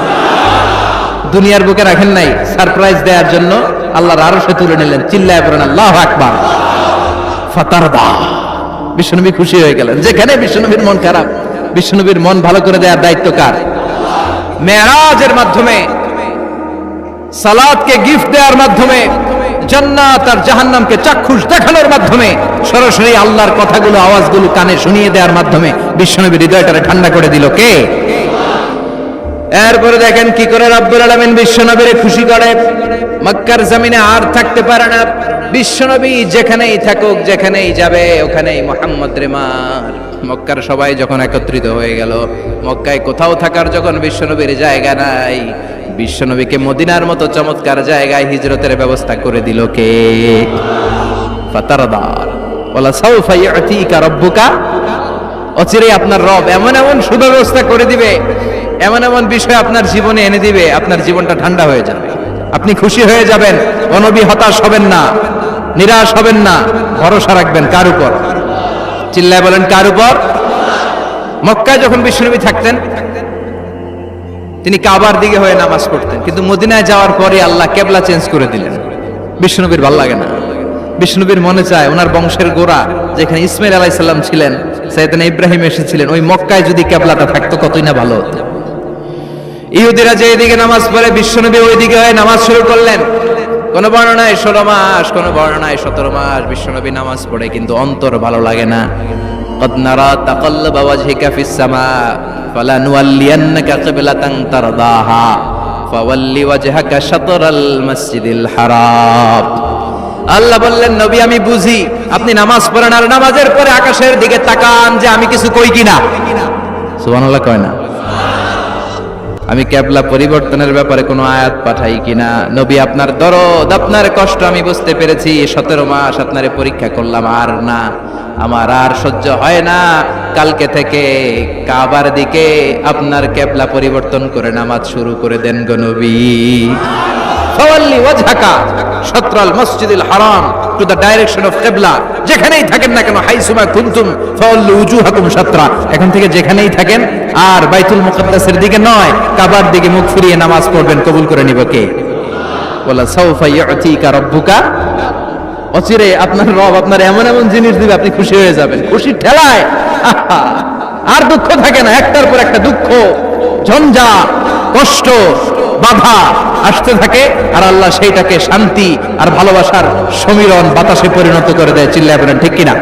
দুনিয়ার বুকে রাখেন নাই, সারপ্রাইজ দেওয়ার জন্য আল্লাহর আরশে তুলে নিলেন। চিল্লায় পড়েন আল্লাহু আকবার। ফাতারবা, বিশ্বনবী খুশি হয়ে গেলেন। যেখানে বিশ্বনবীর মন খারাপ, বিশ্বনবীর মন ভালো করে দেওয়ার দায়িত্ব কার? মেরাজের মাধ্যমে, সালাতকে গিফট দেওয়ার মাধ্যমে, জান্নাত আর জাহান্নামকে চাক্ষুষ দেখানোর মাধ্যমে, সরাসরি আল্লাহর কথাগুলো, আওয়াজগুলো কানে শুনিয়ে দেওয়ার মাধ্যমে বিশ্বনবীর হৃদয়টারে ঠান্ডা করে দিল কে? এরপরে দেখেন কি করে রব্বুল আলামিন বিশ্বনবীরে খুশি করে। মক্কার জমিনে আর থাকতে পারে না, বিশ্বনবী যেখানেই থাকুক, যেখানেই যাবে, ওখানেই মুহাম্মদ রে মার। মক্কার সবাই যখন একত্রিত হয়ে গেল, মক্কায় কোথাও থাকার যখন বিশ্বনবীর জায়গা নাই, বিশ্বনবীকে মদিনার মতো চমৎকার জায়গায় হিজরতের ব্যবস্থা করে দিল কে? ফাতারদার ওয়ালা সাউফা ইউতিকা রাব্বুকা। অচিরে আপনার রব এমন এমন সুব্যবস্থা করে দিবে, এমন এমন বিষয় আপনার জীবনে এনে দিবে, আপনার জীবনটা ঠান্ডা হয়ে যাবে, আপনি খুশি হয়ে যাবেন। ও নবী, হতাশ হবেন না, নিরাশ হবেন না, ভরসা রাখবেন কার উপর? চিল্লায় বলেন কার উপর? মক্কায় যখন বিশ্বনবী থাকতেন, তিনি কাবার দিকে হয়ে নামাজ পড়তেন, কিন্তু মদিনায় যাওয়ার পরে আল্লাহ কেবলা চেঞ্জ করে দিলেন। বিশ্বনবীর ভালো লাগে না, বিশ্বনবীর মনে চায় ওনার বংশের গোড়া যেখানে ইসমাইল আলাইহিস সালাম ছিলেন, সাইয়েদনা ইব্রাহিম এসেছিলেন, ওই মক্কায় যদি কেবলাটা থাকতো কতই না ভালো হতো। ইহুদিরা যে এদিকে নামাজ পড়ে, বিশ্বনবী ওইদিকে হয়ে নামাজ শুরু করলেন। কোন বর্ণনায় 16 মাস, কোন বর্ণনায় 17 মাস বিশ্বনবী নামাজ পড়ে, কিন্তু অন্তর ভালো লাগে না। قد نرى تقلب وجهك في السماء فلنولينك قبلة ترضاها فول وجهك شطر المسجد الحرام। আল্লাহ বললেন, নবী আমি বুঝি আপনি নামাজ পড়েন, আর নামাজের পরে আকাশের দিকে তাকান যে আমি কিছু কই কিনা। সুবহানাল্লাহ কয় না? আমি কেবলা পরিবর্তনের ব্যাপারে কোনো আয়াত পাঠাই কিনা। নবী আপনার দরদ, আপনার কষ্ট আমি বুঝতে পেরেছি। 17 মাস আপনারে পরীক্ষা করলাম, আর না, আমার আর সহ্য হয় না। কালকে থেকে কাবার দিকে আপনার কিবলা পরিবর্তন করে নামাজ শুরু করে দেন গো নবী। ফাওয়াল্লি ওয়াজহাকা শাতরাল মসজিদুল হারাম টু দ্য ডাইরেকশন অফ কিবলা। যেখানেই থাকেন না কেন, হাইসুমা কুনতুম ফাওয়াল্লু উজুহাকুম শাতরা, এখন থেকে যেখানেই থাকেন আর বাইতুল মুকাদ্দাসের দিকে নয়, কাবার দিকে মুখ ফিরিয়ে নামাজ পড়বেন। কবুল করে নিব কে? ওয়ালা সাউফা ইউতিকা রাব্বুকা, অচিরে আপনার রব আপনার এমন এমন জিনিস দিবে আপনি খুশি হয়ে যাবেন। খুশির ঠেলায় আর দুঃখ থাকে না, একটার পর একটা দুঃখ, ঝঞ্ঝাট, কষ্ট, বাধা আসতে থাকে, আর আল্লাহ সেইটাকে শান্তি আর ভালোবাসার সমীরণ বাতাসে পরিণত করে দেয়। চিল্লায় বলেন ঠিক কিনা?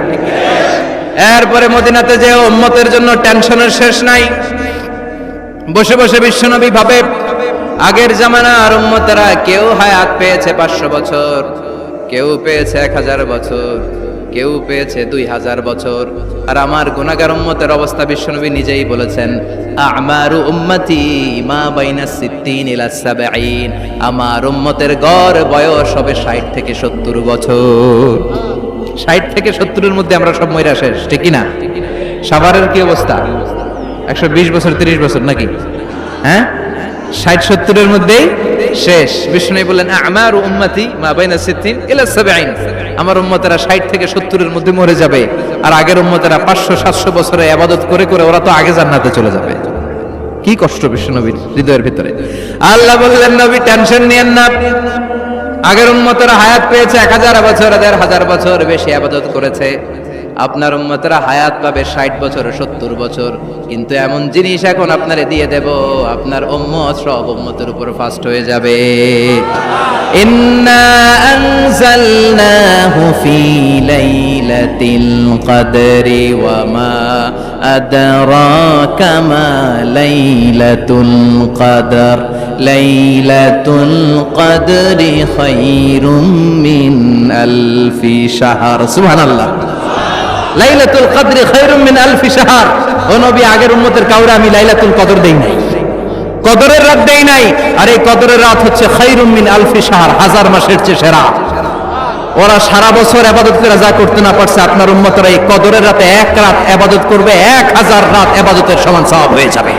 এরপরে মদিনাতে যে উম্মতের জন্য টেনশনের শেষ নাই। বসে বসে বিশ্বনবী ভাবে, আগের জামানার উম্মতেরা কেউ হায়াত পেয়েছে 500 বছর, কেউ পেয়েছে 1000 বছর, কেউ পেয়েছে 2000 বছর, আর আমার গুনাহগার উম্মতের অবস্থা বিশ্বনবী নিজেই বলেছেন, আমারু উম্মতি মা বাইনা 60 ইলা 70, আমার উম্মতের গড় বয়স হবে 60 থেকে 70 বছর। 60 থেকে 70 এর মধ্যে আমরা সব মইরা শেষ, ঠিক কি না? সাভারের কি অবস্থা? 120 বছর 30 বছর নাকি? হ্যাঁ, 60-70 এর মধ্যেই শেষ। বিষ্ণু বললেন, আমারু উম্মতি মা বাইনা 60 ইলা 70, আমার উম্মতেরা 60 থেকে 70 এর মধ্যে মরে যাবে, আর আগের উম্মতেরা 500-700 বছরে ইবাদত করে করে ওরা তো আগে জান্নাতে চলে যাবে। কি কষ্ট বিশ্বনবীর হৃদয়ের ভিতরে। আল্লাহ বললেন, নবী টেনশন নিয়েন না, আগের উম্মতেরা হায়াত পেয়েছে 1000 বছর, 1000 বছর বেশি ইবাদত করেছে। আপনার উম্মতেরা হায়াত পাবে 60 বছর 70 বছর, কিন্তু এমন জিনিস এখন আপনারে দিয়ে দেব, আপনার উম্মত সব উম্মতের উপর ফাস্ট হয়ে যাবে। ইন্না আনজালনাহু ফি লাইলাতিল কদরি ওয়া মা আদরাকা মা লাইলাতুল কদর, লাইলাতুল কদরি খায়রুম মিন আলফি শাহর। সুবহানাল্লাহ। লাইলাতুল কদরি খায়রুম মিন আলফি শাহর। ও নবী, আগের উম্মতের কাউরে আমি লাইলাতুল কদর দেই নাই, কদরের রাত দেই নাই, আর এই কদরের রাত হচ্ছে খায়রুম মিন আলফি শাহর, 1000 মাসের চেয়ে সেরা। ওরা সারা বছর ইবাদত করে যা করতে না পারছে, আপনার উম্মতরা এই কদরের রাতে এক রাত ইবাদত করবে, 1000 রাত ইবাদতের সমান সওয়াব হয়ে যাবে।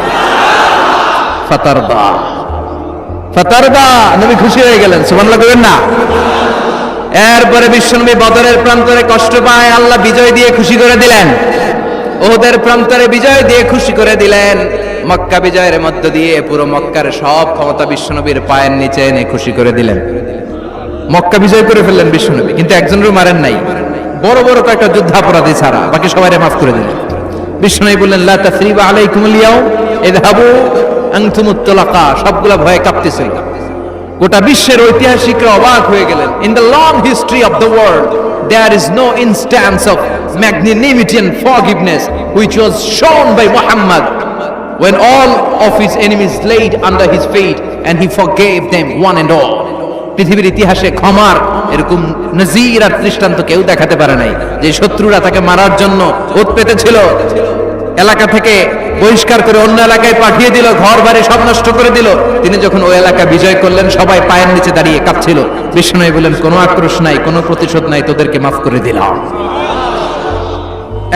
ফাতারদা, ফাতারদা, নবী খুশি হয়ে গেলেন। সুবহানাল্লাহ বলেন না? এরপরে বিশ্বনবী বদরের প্রান্তরে কষ্ট পায়, আল্লাহ বিজয় দিয়ে খুশি করে দিলেন। ওদের প্রান্তরে বিজয় দিয়ে খুশি করে দিলেন। মক্কা বিজয়ের মধ্য দিয়ে পুরো মক্কার সব ক্ষমতা বিশ্বনবীর পায়ের নিচে এনে খুশি করে দিলেন। মক্কা বিজয় করে ফেললেন বিশ্বনবী, কিন্তু একজনেরও মারেন নাই, বড় বড় কয়েকটা যুদ্ধাপরাধী ছাড়া বাকি সবাইরে মাফ করে দিলেন। বিশ্বনবী বললেন, লা তাসরিবা আলাইকুমুল ইয়াউম ইযহাবু আনতুমুত তুলাকা। সবগুলা ভয়ে কাঁপতেছিল। গোটা বিশ্বের ঐতিহাসিকরা অবাক হয়ে গেলেন। In the long history of the world there is no instance of magnanimity and forgiveness which was shown by Muhammad when all of his enemies laid under his feet and he forgave them one and all. পৃথিবীর ইতিহাসে ক্ষমার এরকম নজির আর দৃষ্টান্ত কেউ দেখাতে পারে নাই। যে শত্রুরা তাকে মারার জন্য ওত পেতেছিল, এলাকা থেকে বহিষ্কার করে অন্য এলাকায় পাঠিয়ে দিল, ঘর বাড়ি সব নষ্ট করে দিল, তিনি যখন ওই এলাকা বিজয় করলেন, সবাই পায়ের নিচে দাঁড়িয়ে কাঁপছিল। বিষ্ণু বললেন, কোনো আক্রোশ নাই, কোনো প্রতিশোধ নাই, তোদেরকে মাফ করে দিলাম।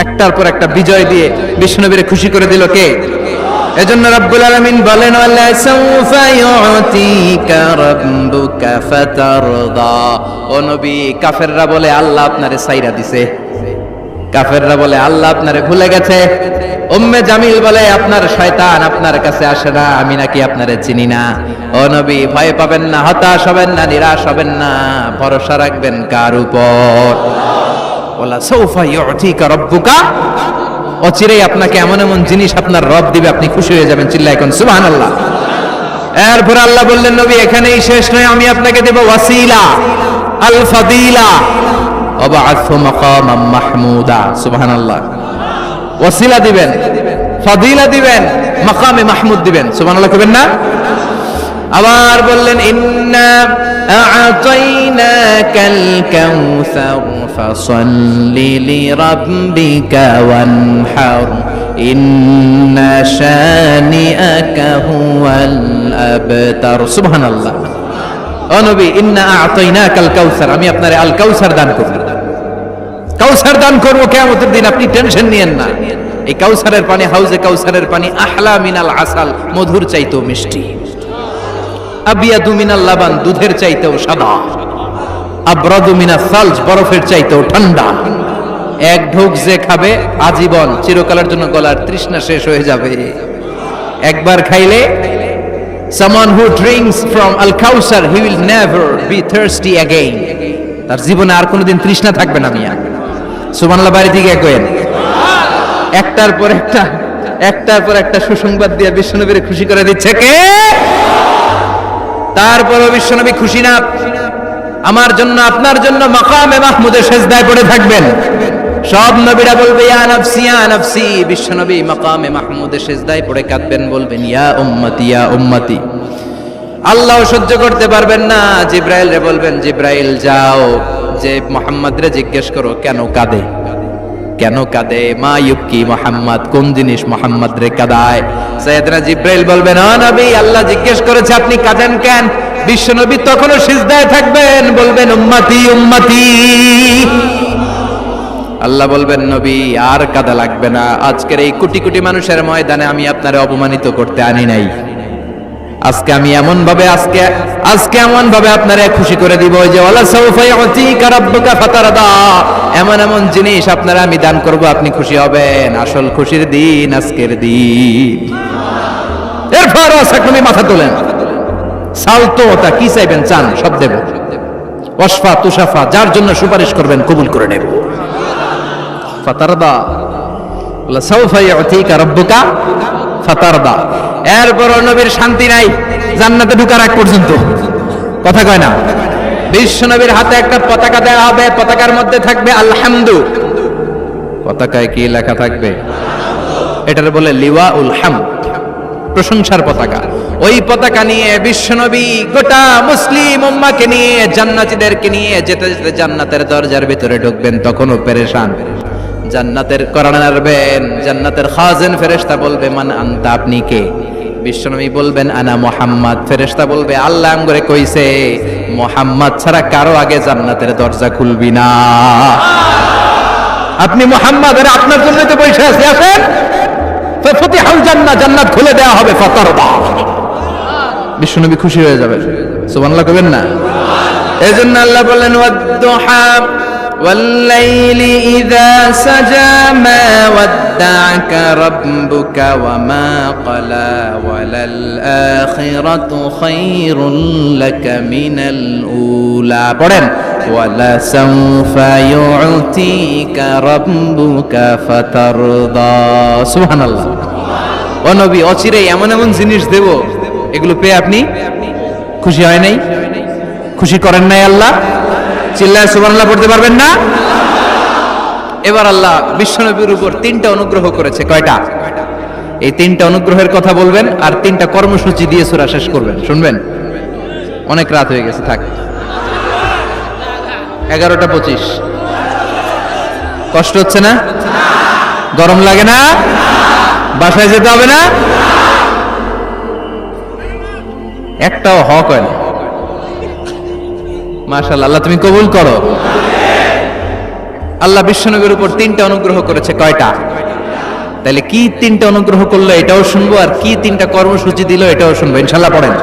একটার পর একটা বিজয় দিয়ে বিষ্ণুবীরে খুশি করে দিল কে? এজন্য রব্বুল আলামিন বলেন, ওয়ালা সাউফা ইউতিকা রাব্বুকা ফাতারদা। ও নবী, কাফেররা বলে আল্লাহ আপনারে সাইরা দিছে, কাফেররা বলে আল্লাহ আপনারে ভুলে গেছে। উম্মে জামিল বলে আপনার শয়তান আপনার কাছে আসে না, আমি নাকি আপনারে চিনি না। ও নবী, ভয় পাবেন না, হতাশ হবেন না, নিরাশ হবেন না, ভরসা রাখবেন কার উপর? ওয়ালা সাউফা ইউতিকা রাব্বুকা, অচিরেই আপনাকে এমন এমন জিনিস আপনার রব দিবে, আপনি খুশি হয়ে যাবেন। চিল্লায় কোন সুবহানাল্লাহ। এরপর আল্লাহ বললেন, নবী এখানেই শেষ নয়, আমি আপনাকে দেব ওয়াসিলা, আল ফাদিলা, ওয়াবআথহু মাকামান মাহমুদা। সুবহানাল্লাহ। ওয়াসিলা দিবেন, ফাদিলা দিবেন, মাকামে মাহমুদ দিবেন। সুবহানাল্লাহ কইবেন না? আবার বললেন, ইন্না আ'তাইনাকাল কাউসার ফাসাল্লি লিরাব্বিকা ওয়ানহার ইন্না শানিআকা হুয়াল আবতার। সুবহানাল্লাহ। ও নবী, ইন্না আ'তাইনাকাল কাউসার, আমি আপনারে আল কাউসার দান করব। কাউসার দান করব কিয়ামতের দিন, আপনি টেনশন নিয়েন না। এই কাউসারের পানি, হাউজে কাউসারের পানি আহলা মিনাল আসাল, মধুর চাইতেও মিষ্টি। আবিয়াদু মিনাল লাবান, দুধের চাইতেও সাদা। আবরাদু মিনাস সালজ, বরফের চাইতেও ঠান্ডা। এক ঢোক যে খাবে আজীবন, চিরকালের জন্য গলার তৃষ্ণা শেষ হয়ে যাবে। একবার খাইলে someone who drinks from al-Kausar, he will never be thirsty again. তার জীবনে আর কোনোদিন তৃষ্ণা থাকবে না। মিয়া সুবহানাল্লাহ বাড়ি থেকে কইেন। একটার পর একটা সুসংবাদ দিয়ে বিশ্বনবীরে খুশি করে দিচ্ছে কে? তারপরও বিশ্বনবী খুশি না। আমার জন্য, আপনার জন্য মাকামে মাহমুদের সিজদায় পড়ে থাকবেন। সব নবীরা বলবে ইয়া নাফসি ইয়া নাফসি, বিশ্বনবী মাকামে মাহমুদের সিজদায় পড়ে কাঁদবেন, বলবেন ইয়া উম্মতি ইয়া উম্মতি। আল্লাহ সহ্য করতে পারবেন না, জিব্রাইল রে বলবেন জিব্রাইল যাও, যে মুহাম্মদ রে জিজ্ঞেস করো কেন কাঁদে, কেন কাঁদে। মা ইউবকি মুহাম্মদ, কোন জিনিস মুহাম্মদ রে কাঁদায়। সাইয়েদনা জিব্রাইল বলবেন ও নবী, আল্লাহ জিজ্ঞেস করেছে আপনি কাঁদেন কেন। বিশ্বনবী তখনও সিজদায় থাকবেন, বলবেন উম্মতি উম্মতি। আল্লাহ বলবেন নবী আর কাঁদা লাগবে না, আজকের এই কোটি কোটি মানুষের ময়দানে আমি আপনারে অপমানিত করতে আনি নাই। আজকে আমি এমন ভাবে আপনারে খুশি করে দিব যে ওয়ালা সাউফা ইউতিকা রাব্বুকা ফাতারদা, এমন জিনিস আপনারা আমি দান করব, আপনি খুশি হবেন। আসল খুশির দিন আজকের দিন। এরপর সাকমি মাথা তোলেন, সালতোতা কি চাইবেন চান সব দেব। ওয়াসফা তুশাফা, যার জন্য সুপারিশ করবেন কবুল করে নেব। ফাতারদা, ওয়ালা সাউফা ইউতিকা রাব্বুকা ফাতারদা। এরপর নবীর শান্তি নাই জান্নাতে ঢোকার আগ পর্যন্ত, কথা কয় না। বিশ্ব নবীর হাতে একটা পতাকা দেওয়া হবে, পতাকার মধ্যে থাকবে আলহামদু। পতাকায় কি লেখা থাকবে? এটার বলে লিওয়াউল হামদ, প্রশংসার পতাকা। ওই পতাকা নিয়ে বিশ্বনবী গোটা মুসলিম উম্মাহকে নিয়ে, জান্নাতীদেরকে নিয়ে যেতে যেতে জান্নাতের দরজার ভিতরে ঢুকবেন, তখনও পেরেশান। জান্নাতের কোরআন আরবেন, জান্নাতের খাজেন ফেরেশতা বলবে মান আনতা, আপনি কে? বিশ্বনবী বলবেন আনা মুহাম্মদ। ফেরেশতা বলবে আল্লাহ আমগরে কইছে মুহাম্মদ ছাড়া কারো আগে জান্নাতের দরজা খুলবি না। আপনি মুহাম্মদ, আর আপনার জন্য তো বসে আছি, আসেন। ফাতিহাল জান্নাহ, জান্নাত খুলে দেওয়া হবে। ফাতারদা, বিশ্বনবী খুশি হয়ে যাবেন। সুবহানাল্লাহ কইবেন না? এজন্য আল্লাহ বলেন ওয়াদ-দুহা والليل إذا سجى ما ودعك ربك وما قلى وللآخرة خير لك من الأولى ولسوف يعطيك ربك فترضى سبحان الله ও নবী অচিরেই এমন জিনিস দেব, এগুলো পেয়ে আপনি খুশি হয় নাই, খুশি করেন নাই আল্লাহ? চিল্লায় সুবহানাল্লাহ পড়তে পারবেন না? এবার আল্লাহ বিশ্বনবীর উপর 3টা অনুগ্রহ করেছে। কয়টা? এই 3টা অনুগ্রহের কথা বলবেন আর 3টা কর্মসূচি দিয়ে সূরা শেষ করবেন। শুনবেন? অনেক রাত হয়ে গেছে, থাক। 11:25। কষ্ট হচ্ছে না? গরম লাগে না? বাসায় যেতে হবে না? একটাও হক হয় না। মাশাআল্লাহ, আল্লাহ তুমি কবুল করো। আল্লাহ বিশ্বনবীর উপর 3টা অনুগ্রহ করেছে। কয়টা? তাহলে কি 3টা অনুগ্রহ করলো এটাও শুনবো, আর কি 3টা কর্মসূচি দিল এটাও শুনবো ইনশাআল্লাহ। পড়েন।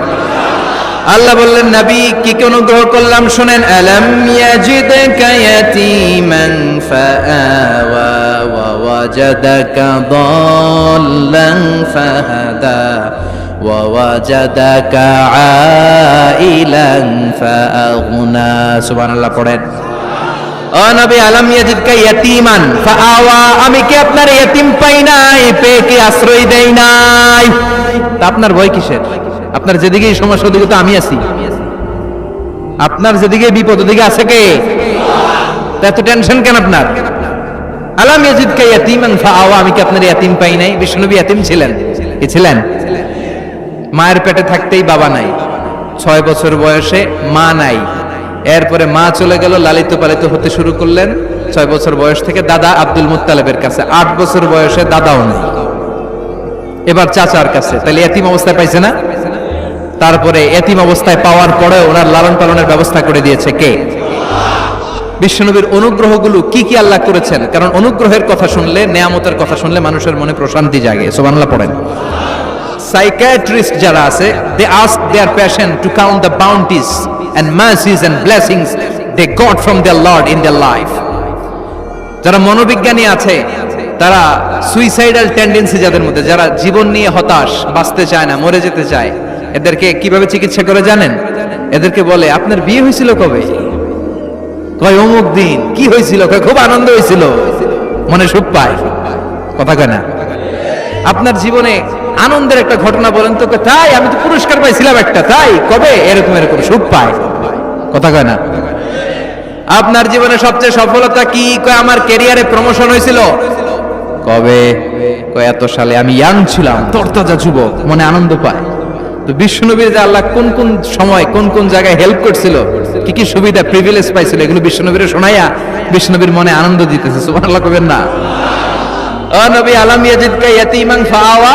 আল্লাহ বললেন নবী কি কি অনুগ্রহ করলাম শুনেন। আলাম ইয়াজিদকা ইয়াতীমান ফাআওয়া ওয়া ওয়াজাদাকা দাল্লান ফাহাদা وَوَجَدَكَ عَائِلًا فَأَغْنَى সুবহানাল্লাহ পড়েন। ও নবী আলাম ইয়াজিদকা ইয়াতীমান ফাআওয়া, আমি কি আপনার ইয়তিম পাই নাই, পেয়ে কি আশ্রয় দেই নাই? তা আপনার ভয় কিসের? আপনার যেদিকে সমস্যা ওদিকে তো আমি আছি। আপনার যেদিকে বিপদ ওদিকে আছে কে? তা এত টেনশন কেন আপনার? আলাম ইয়াজিদকা ইয়াতীমান ফাআওয়া, আমি কি আপনার ইয়তিম পাই নাই? বিশ্বনবী ইয়তিম ছিলেন। কি ছিলেন? মায়ের পেটে থাকতেই বাবা নাই, 6 বছর বয়সে মা নাই, এরপরে মা চলে গেল, লালিত পালিত হতে শুরু করলেন। 6 বছর বয়স থেকে দাদা আব্দুল মুত্তালিবের কাছে, 8 বছর বয়সে দাদাও নেই, এবার চাচার কাছে। তাহলে এতিম অবস্থায় পাইছে না? তারপরে এতিম অবস্থায় পাওয়ার পরে ওনার লালন পালনের ব্যবস্থা করে দিয়েছে কে? বিশ্বনবীর অনুগ্রহগুলো কি কি আল্লাহ করেছেন, কারণ অনুগ্রহের কথা শুনলে, নেয়ামতের কথা শুনলে মানুষের মনে প্রশান্তি জাগে। সুবহানাল্লাহ পড়েন। সাইকিয়াট্রিস্ট যারা আছে, they ask their patient to count the bounties and mercies and blessings they got from their Lord in their life. যারা মনোবিজ্ঞানী আছে, তারা সুইসাইডাল টেন্ডেন্সি যাদের মধ্যে, যারা জীবন নিয়ে হতাশ, বাঁচতে চায় না, মরে যেতে চায়, এদেরকে কিভাবে চিকিৎসা করে জানেন? এদেরকে বলে আপনার বিয়ে হয়েছিল কবে? কয় অমুক দিন। কি হয়েছিল? কয় খুব আনন্দ হয়েছিল, মনে সুখ পায়। কথা কয় না? আপনার জীবনে আনন্দের একটা ঘটনা বলেন তো। তাই আমি তো পুরস্কার পাইছিলাম একটা। তাই কবে? এরকম এরকম সুখ পায়। কথা কয় না? আপনার জীবনে সবচেয়ে সফলতা কি? কয় আমার ক্যারিয়ারে প্রমোশন হয়েছিল। কবে? কয় এত সালে, আমি ইয়াং ছিলাম, তরতাজা যুবক, মনে আনন্দ পায়। তো বিশ্বনবীর যে আল্লাহ কোন কোন সময় কোন কোন জায়গায় হেল্প করছিল, কি কি সুবিধা প্রিভিলেজ পাইছিল, এগুলো বিশ্বনবীর শোনাইয়া বিশ্বনবীর মনে আনন্দ দিতেছে। সুবহানাল্লাহ কইবেন না? ও নবী, আলাম ইয়াজিদকা ইয়াতীমান ফাআওয়া,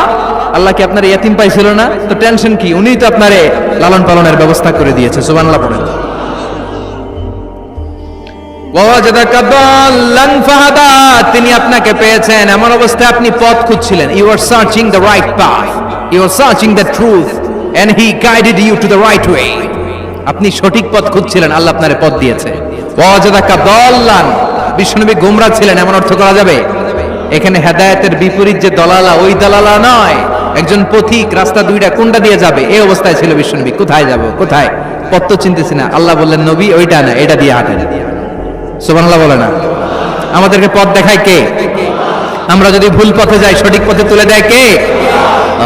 আল্লাহ কি আপনার ইয়াতীম পাইছিল না? তো টেনশন কি? উনিই তো আপনারে লালন পালনের ব্যবস্থা করে দিয়েছে। সুবহানাল্লাহ পড়েন। ওয়াজাদাকা দাল্লান ফাহাদা, তিনি আপনাকে পেয়েছেন এমন অবস্থায় আপনি পথ খুঁজছিলেন। You are searching the right path, you are searching the truth and he guided you to the right way. আপনি সঠিক পথ খুঁজছিলেন, আল্লাহ আপনারে পথ দিয়েছে। ওয়াজাদাকা দাল্লান, বিশ্বনবী গোমরা ছিলেন এমন অর্থ করা যাবে? এখানে হেদায়েতের বিপরীত যে দলালা, ওই দলালা নয়। একজন পথিক, রাস্তা দুইটা, কোনটা দিয়ে যাবে এই অবস্থায় ছিল বিশ্বনবী। কোথায় যাব, কোথায়? পথ তো চিনতেছি না। আল্লাহ বললেন নবী ওইটা না, এটা দিয়ে হাঁটেন। সুবহানাল্লাহ বলে না? আমাদেরকে পথ দেখায় কে? আমরা যদি ভুল পথে যাই, সঠিক পথে তুলে দেয় কে?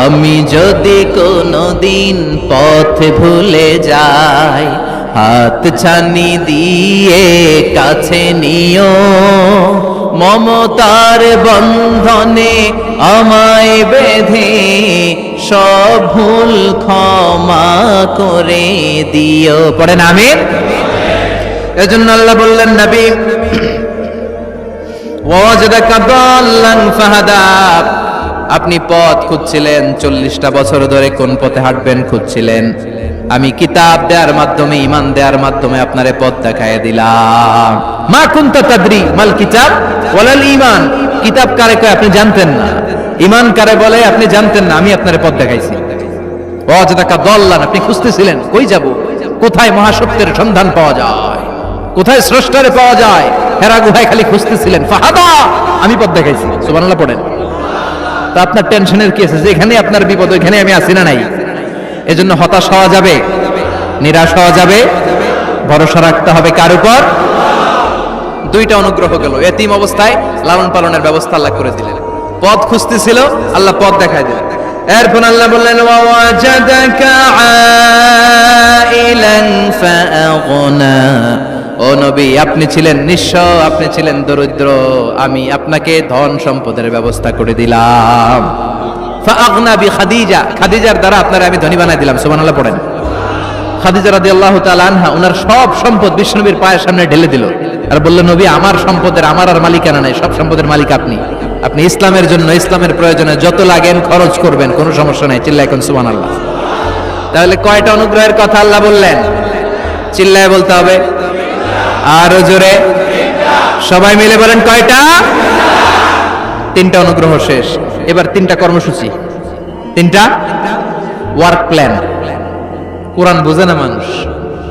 আমি যদি কোনদিন পথ ভুলে যাই, হাত ছানি দিয়ে কাছে নিও, মমতার বন্ধনে আমায় বেঁধে সব ভুল ক্ষমা করে দিও। পড়েন আমিন। এজন্য আল্লাহ বললেন নবী ওয়াজাদাকা দাল্লান ফাহাদা, আপনি পথ খুঁজছিলেন 40টা বছর ধরে, কোন পথে হাঁটবেন খুঁজছিলেন। আমি কিতাব দেওয়ার মাধ্যমে, ঈমান দেওয়ার মাধ্যমে আপনারে পথ দেখায় দিলাম। মা কুনতা তাদরি মাল কিতাব ওয়ালাল ঈমান, কিতাব কারে কয় আপনি জানতেন না, ঈমান কারে বলে আপনি জানতেন না, আমি আপনারে পথ দেখাইছি। ওয়াজাদাকা দাল্লান, আপনি খুঁজতেছিলেন কই যাব, কোথায় মহাসত্যের সন্ধান পাওয়া যায়, কোথায় স্রষ্টারে পাওয়া যায়, হেরা গুহায় খালি খুঁজতেছিলেন। ফাহাদা, আমি পথ দেখাইছি। সুবহানাল্লাহ পড়েন। তা আপনার টেনশনের কি আছে? যেখানে আপনার বিপদ ওইখানে আমি আছি না নাই? এজন্য হতাশ হওয়া যাবে, নিরাশ হওয়া যাবে, ভরসা রাখতে হবে কার উপর? দুইটা অনুগ্রহ গেল। এতিম অবস্থায় লালন পালনের ব্যবস্থা আল্লাহ করে দিলেন। পথ খুঁজতেছিল, আল্লাহ পথ দেখায় দিলেন। এরপর আল্লাহ বললেন ওয়াজাদাকা আইলান ফাআগনা, ও নবী আপনি ছিলেন নিঃস্ব, আপনি ছিলেন দরিদ্র, আমি আপনাকে ধন সম্পদের ব্যবস্থা করে দিলাম। ফাআগনা বিখাদিজা, খাদিজার দ্বারা আপনারা আমি ধনী বানাই দিলাম। সুবহানাল্লাহ পড়েন। খাদিজা রাদিয়াল্লাহু তাআলা আনহা ওনার সব সম্পদ বিশ্বনবীর পায়ের সামনে ঢেলে দিল আর বলল নবী আমার সম্পদের আমার আর মালিকানা নাই, সব সম্পদের মালিক আপনি। আপনি ইসলামের জন্য, ইসলামের প্রয়োজনে যত লাগেন খরচ করবেন, কোনো সমস্যা নাই। চিল্লায় কোন সুবহানাল্লাহ। তাহলে কয়টা অনুগ্রহের কথা আল্লাহ বললেন? চিল্লায় বলতে হবে, আরো জোরে, সবাই মিলে বলেন কয়টা? তিনটা অনুগ্রহ শেষ। এবার তিনটা কর্মসূচি, তিনটা ওয়ার্ক প্ল্যান। কোরআন বোঝে না মানুষ,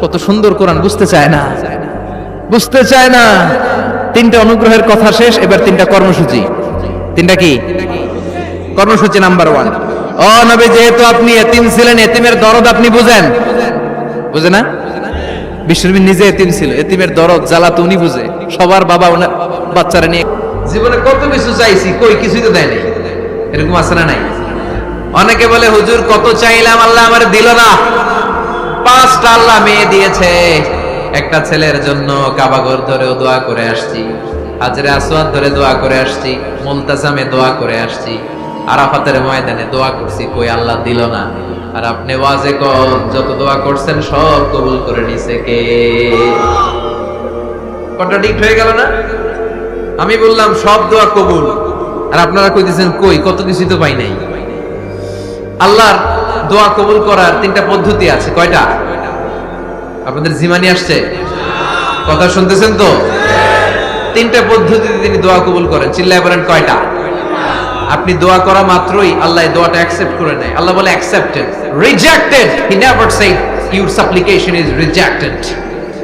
কত সুন্দর কোরআন, বুঝতে চায় না, বুঝতে চায় না। তিনটা অনুগ্রহের কথা শেষ, এবার তিনটা কর্মসূচি। তিনটা কি কর্মসূচি? নাম্বার 1, ও নবী যেহেতু আপনি এতিম ছিলেন, এতিমের দরদ আপনি বুঝেন। বুঝে না? বিশ্বনবী নিজে এতিম ছিল, এতিমের দরদ জ্বালা তো উনি বুঝে। সবার বাবা ওনার বাচ্চারা নিয়ে জীবনে কত কিছু চাইছি, কই কিছুই তো দেয় নাই। এরকম আছে না নাই? অনেকে বলে হুজুর কত চাইলাম আল্লাহ আমার দিল না। 5টা আল্লাহ মেয়ে দিয়েছে। একটা ছেলের জন্য কাবাঘর ধরেও দোয়া করে আসছি, হাজরে আসওয়াদ ধরে দোয়া করে আসছি, মুলতাজামে দোয়া করে আসছি, আরাফাতের ময়দানে দোয়া করছি, কই আল্লাহ দিল না। আর আপনি ওয়াজে যত দোয়া করছেন সব কবুল করে নিছে কে? কন্ট্রাডিক্ট হয়ে গেল না? আমি বললাম সব দোয়া কবুল, আর আপনারা কইতেছেন কই কত কিছু তো পাই নাই। আল্লাহর দোয়া কবুল করার 3টা পদ্ধতি আছে। কয়টা? আপনাদের জিমানি আসছে? কথা শুনতেছেন তো? তিনটা পদ্ধতিতে তিনি দোয়া কবুল করেন। চিল্লায় বলেন কয়টা? আপনি দোয়া করা মাত্রই আল্লাহ এই দোয়াটা অ্যাকসেপ্ট করে নেয়। আল্লাহ বলে accepted, rejected he never shed your সাপ্লিকেশন is rejected.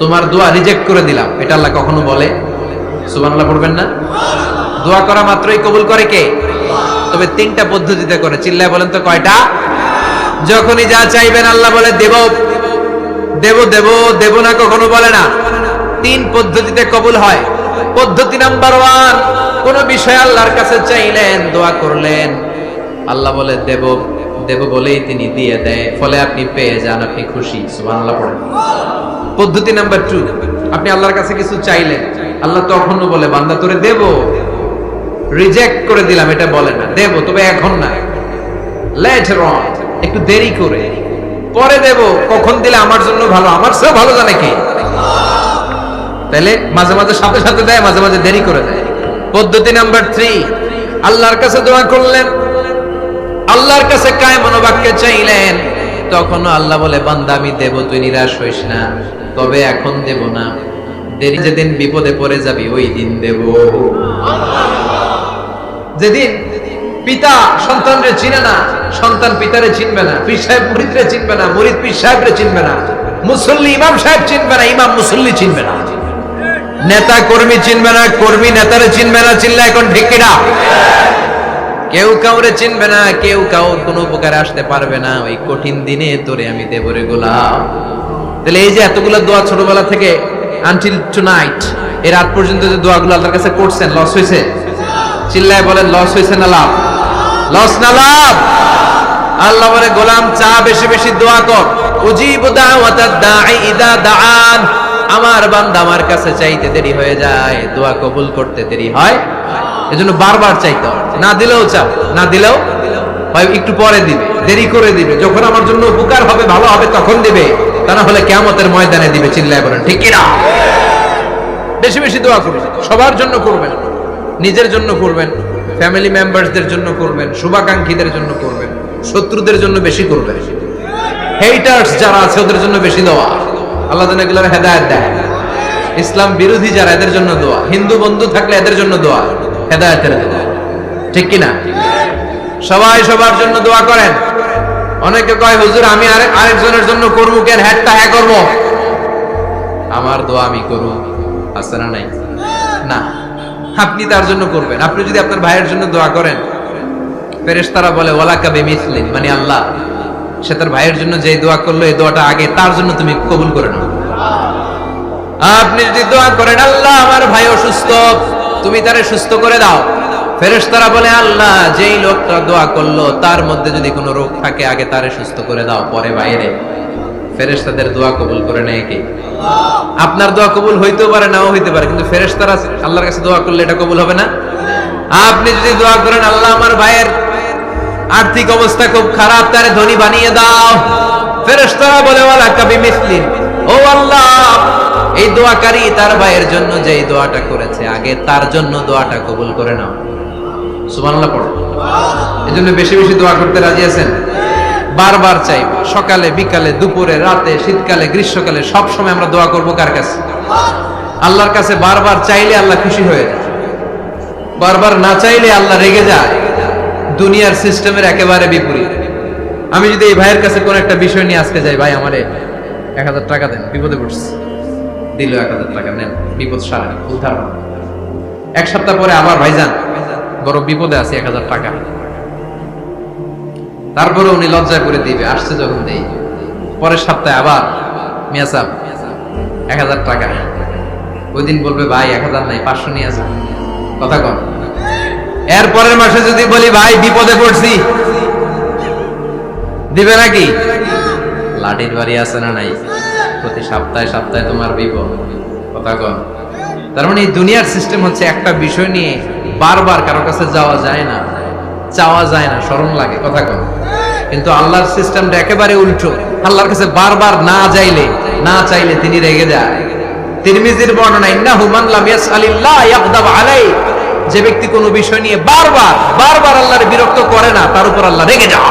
তোমার দোয়া রিজেক্ট করে দিলাম, এটা আল্লাহ কখনো বলে? সুবহানাল্লাহ পড়বেন না? দোয়া করা মাত্রই কবুল করে কে? তবে তিনটা পদ্ধতিতে করে। চিল্লায় বলেন তো কয়টা? যখনই যা চাইবেন আল্লাহ বলে দেব দেব দেব দেব না, কখনো বলে না। তিন পদ্ধতিতে কবুল হয়। পদ্ধতি নাম্বার 1, কোন বিষয় আল্লাহর কাছে চাইলেন, দোয়া করলেন, আল্লাহ বলে দেব দেব বলেই তিনি দিয়ে দেয়, ফলে আপনি পেয়ে যান, আপনি খুশি। সুবহানাল্লাহ পড়েন। পদ্ধতি নাম্বার 2, আপনি আল্লাহর কাছে কিছু চাইলেন, আল্লাহ তখনও বলে বান্দা তোরে দেব, রিজেক্ট করে দিলাম এটা বলে না, দেব তবে এখন না, লেটার অন, একটু দেরি করে, পরে দেব। কখন দিলে আমার জন্য ভালো, আমার চেয়েও ভালো জানে কে? তাহলে মাঝে মাঝে সাথে সাথে দেয়, মাঝে মাঝে দেরি করে দেয়। পদ্ধতি নাম্বার 3, আল্লাহর কাছে দোয়া করলেন, আল্লাহর কাছে কায় মনোবাক্যে চাইলেন, তখনও আল্লাহ বলে বান্দা আমি দেব, তুই নিরাশ হইস না, তবে এখন দেব না, দেরি যেদিন বিপদে পড়ে যাবি ওই দিন দেব। যেদিন পিতা সন্তানরে চিনে না, সন্তান পিতারে চিনবে না, পীর সাহেব মুরিদরে চিনবে না, মুরিদ পীর সাহেবরে চিনবে না, মুসল্লি ইমাম সাহেব চিনবে না, ইমাম মুসল্লি চিনবে না, নেতা কর্মী চিনবে না, কর্মী নেতারে চিনবে না। চিল্লা এখন ঠিক কিনা? কেউ কাউরে চিনবে না, কেউ কাউর কোনো উপকারে আসতে পারবে না। ওই কঠিন দিনে তোরে আমি দেবরে গোলাম। তাহলে এই যে এতগুলো দোয়া ছোটবেলা থেকে আনটিল টুনাইট, এই রাত পর্যন্ত যে দোয়াগুলো আল্লাহর কাছে করছেন, লস হয়েছে? চিল্লায় বলেন লস হয়েছে না লাভ? লস না লাভ? আল্লাহ বলে গোলাম চা বেশি বেশি দোয়া কর, উজিবু দাওয়াতাদ দাঈ ইদা দাআন। আমার বান্দা আমার কাছে চাইতে দেরি হয়ে যায়, দোয়া কবুল করতে দেরি হয়, এজন্য বারবার চাইতে হয়। না দিলেও চাও, না দিলেও হয় একটু পরে দিবে, দেরি করে দিবে, যখন আমার জন্য উপকার হবে, ভালো হবে, তখন দিবে, তা না হলে কিয়ামতের ময়দানে দিবে। চিল্লায় বলেন ঠিক কিনা? বেশি বেশি দোয়া করবেন, সবার জন্য করবেন, নিজের জন্য করবেন, ফ্যামিলি মেম্বারসদের জন্য করবেন, শুভাকাঙ্ক্ষীদের জন্য করবেন, শত্রুদের জন্য বেশি করবেন, হেটার্স যারা আছে ওদের জন্য বেশি দোয়া। আল্লাহ যেন এগুলোর হেদায়েত দেয়। ইসলাম বিরোধী যারা, এদের জন্য দোয়া। হিন্দু বন্ধু থাকলে এদের জন্য দোয়া, হেদায়েতের দোয়া। ঠিক কিনা? সবাই সবার জন্য দোয়া করেন। অনেকে কয় হুজুর আমি আরেকজনের জন্য করবো কেন, হ্যাটটা হ্যাঁ করবো, আমার দোয়া আমি করব, আছে না নাই? না, আপনি তার জন্য করবেন। আপনি যদি আপনার ভাইয়ের জন্য দোয়া করেন, ফেরেশতারা বলে ওয়ালাকা বিমিসলিন, মানে আল্লাহ সে তার ভাইয়ের জন্য যে দোয়া করলো এই দোয়াটা আগে তার জন্য তুমি কবুল করে নাও। আপনি যদি দোয়া করেন আল্লাহ আমার ভাই অসুস্থ, তুমি তারে সুস্থ করে দাও, ফেরেশতারা বলে আল্লাহ যেই লোকটা দোয়া করলো তার মধ্যে যদি কোনো রোগ থাকে আগে তারে সুস্থ করে দাও, পরে বাইরে। ফেরেশতাদের দোয়া কবুল করে নেয় কে? আপনার দোয়া কবুল হইতেও পারে, নাও হইতে পারে, কিন্তু ফেরেশতারা আল্লাহর কাছে দোয়া করলে এটা কবুল হবে না? আপনি যদি দোয়া করেন আল্লাহ আমার ভাইয়ের আর্থিক অবস্থা খুব খারাপ, তারে ধনী বানিয়ে দাও, ফেরেশতারা বলে ওয়ালাকা বিমিসলিন, ও আল্লাহ এই দোয়াকারী তার ভাইয়ের জন্য যেই দোয়াটা করেছে আগে তার জন্য দোয়াটা কবুল করে নাও। সুবহানাল্লাহ পড়ো। এজন্য বেশি বেশি দোয়া করতে রাজি আছেন? বারবার চাইব, সকালে বিকালে দুপুরে রাতে শীতকালে গ্রীষ্মকালে সব সময় আমরা দোয়া করব কার কাছে? আল্লাহর কাছে। বারবার চাইলে আল্লাহ খুশি হয়ে যায়, বারবার না চাইলে আল্লাহ রেগে যায়। দুনিয়ার সিস্টেমের একেবারে বিপরীত। আমি যদি এই ভাইয়ের কাছে কোন একটা বিষয় নিয়ে আজকে যাই, ভাই আমারে 1000 টাকা দেন, বিপদে পড়ছি, দিল 1000 টাকা, নেন বিপদ সারা উদ্ধার হবে। এক সপ্তাহ পরে আবার ভাইজান বড় বিপদে আছে, 1000 টাকা, তারপরে উনি লজ্জা করে দিবে, আসছে যখন দেই। পরের সপ্তাহে আবার মিয়া সাহেব 1000 টাকা, ওই দিন বলবে ভাই 1000 নাই 500 নিয়ে আসা, কথা কন। এর পরের মাসে যদি বলি ভাই বিপদে পড়ছি, দিবে নাকি? লাঠির বাড়ি আছে না নাই? প্রতি সপ্তাহে সপ্তাহে তোমার বিপদ, কথা কন। তার মানে এই দুনিয়ার সিস্টেম হচ্ছে একটা বিষয় নিয়ে বারবার কারো কাছে যাওয়া যায় না, চাওয়া যায় না, শরম লাগে, কথা কন। কিন্তু আল্লাহর সিস্টেমটা একেবারে উল্টো। আল্লাহর কাছে বারবার না চাইলে তিনি রেগে যায়। তিরমিজির বর্ণনা, ইন্নাহু মান লাম ইয়াসআলিল্লাহ ইয়াগদাব আলাইহি, যে ব্যক্তি কোনো বিষয় নিয়ে বারবার আল্লাহর বিরক্ত করে না, তার উপর আল্লাহ রেগে যায়।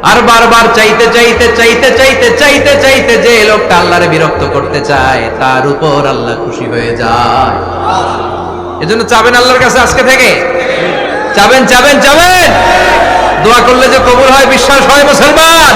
আর বারবার চাইতে চাইতে চাইতে চাইতে চাইতে চাইতে যে লোকটা আল্লাহরে বিরক্ত করতে চায় তার উপর আল্লাহ খুশি হয়ে যায়। এজন্য চাবেন আল্লাহর কাছে আজকে থেকে, চাবেন চাবেন চাবেন, দোয়া করলে যে কবুল হয় বিশ্বাস হয় মুসলমান।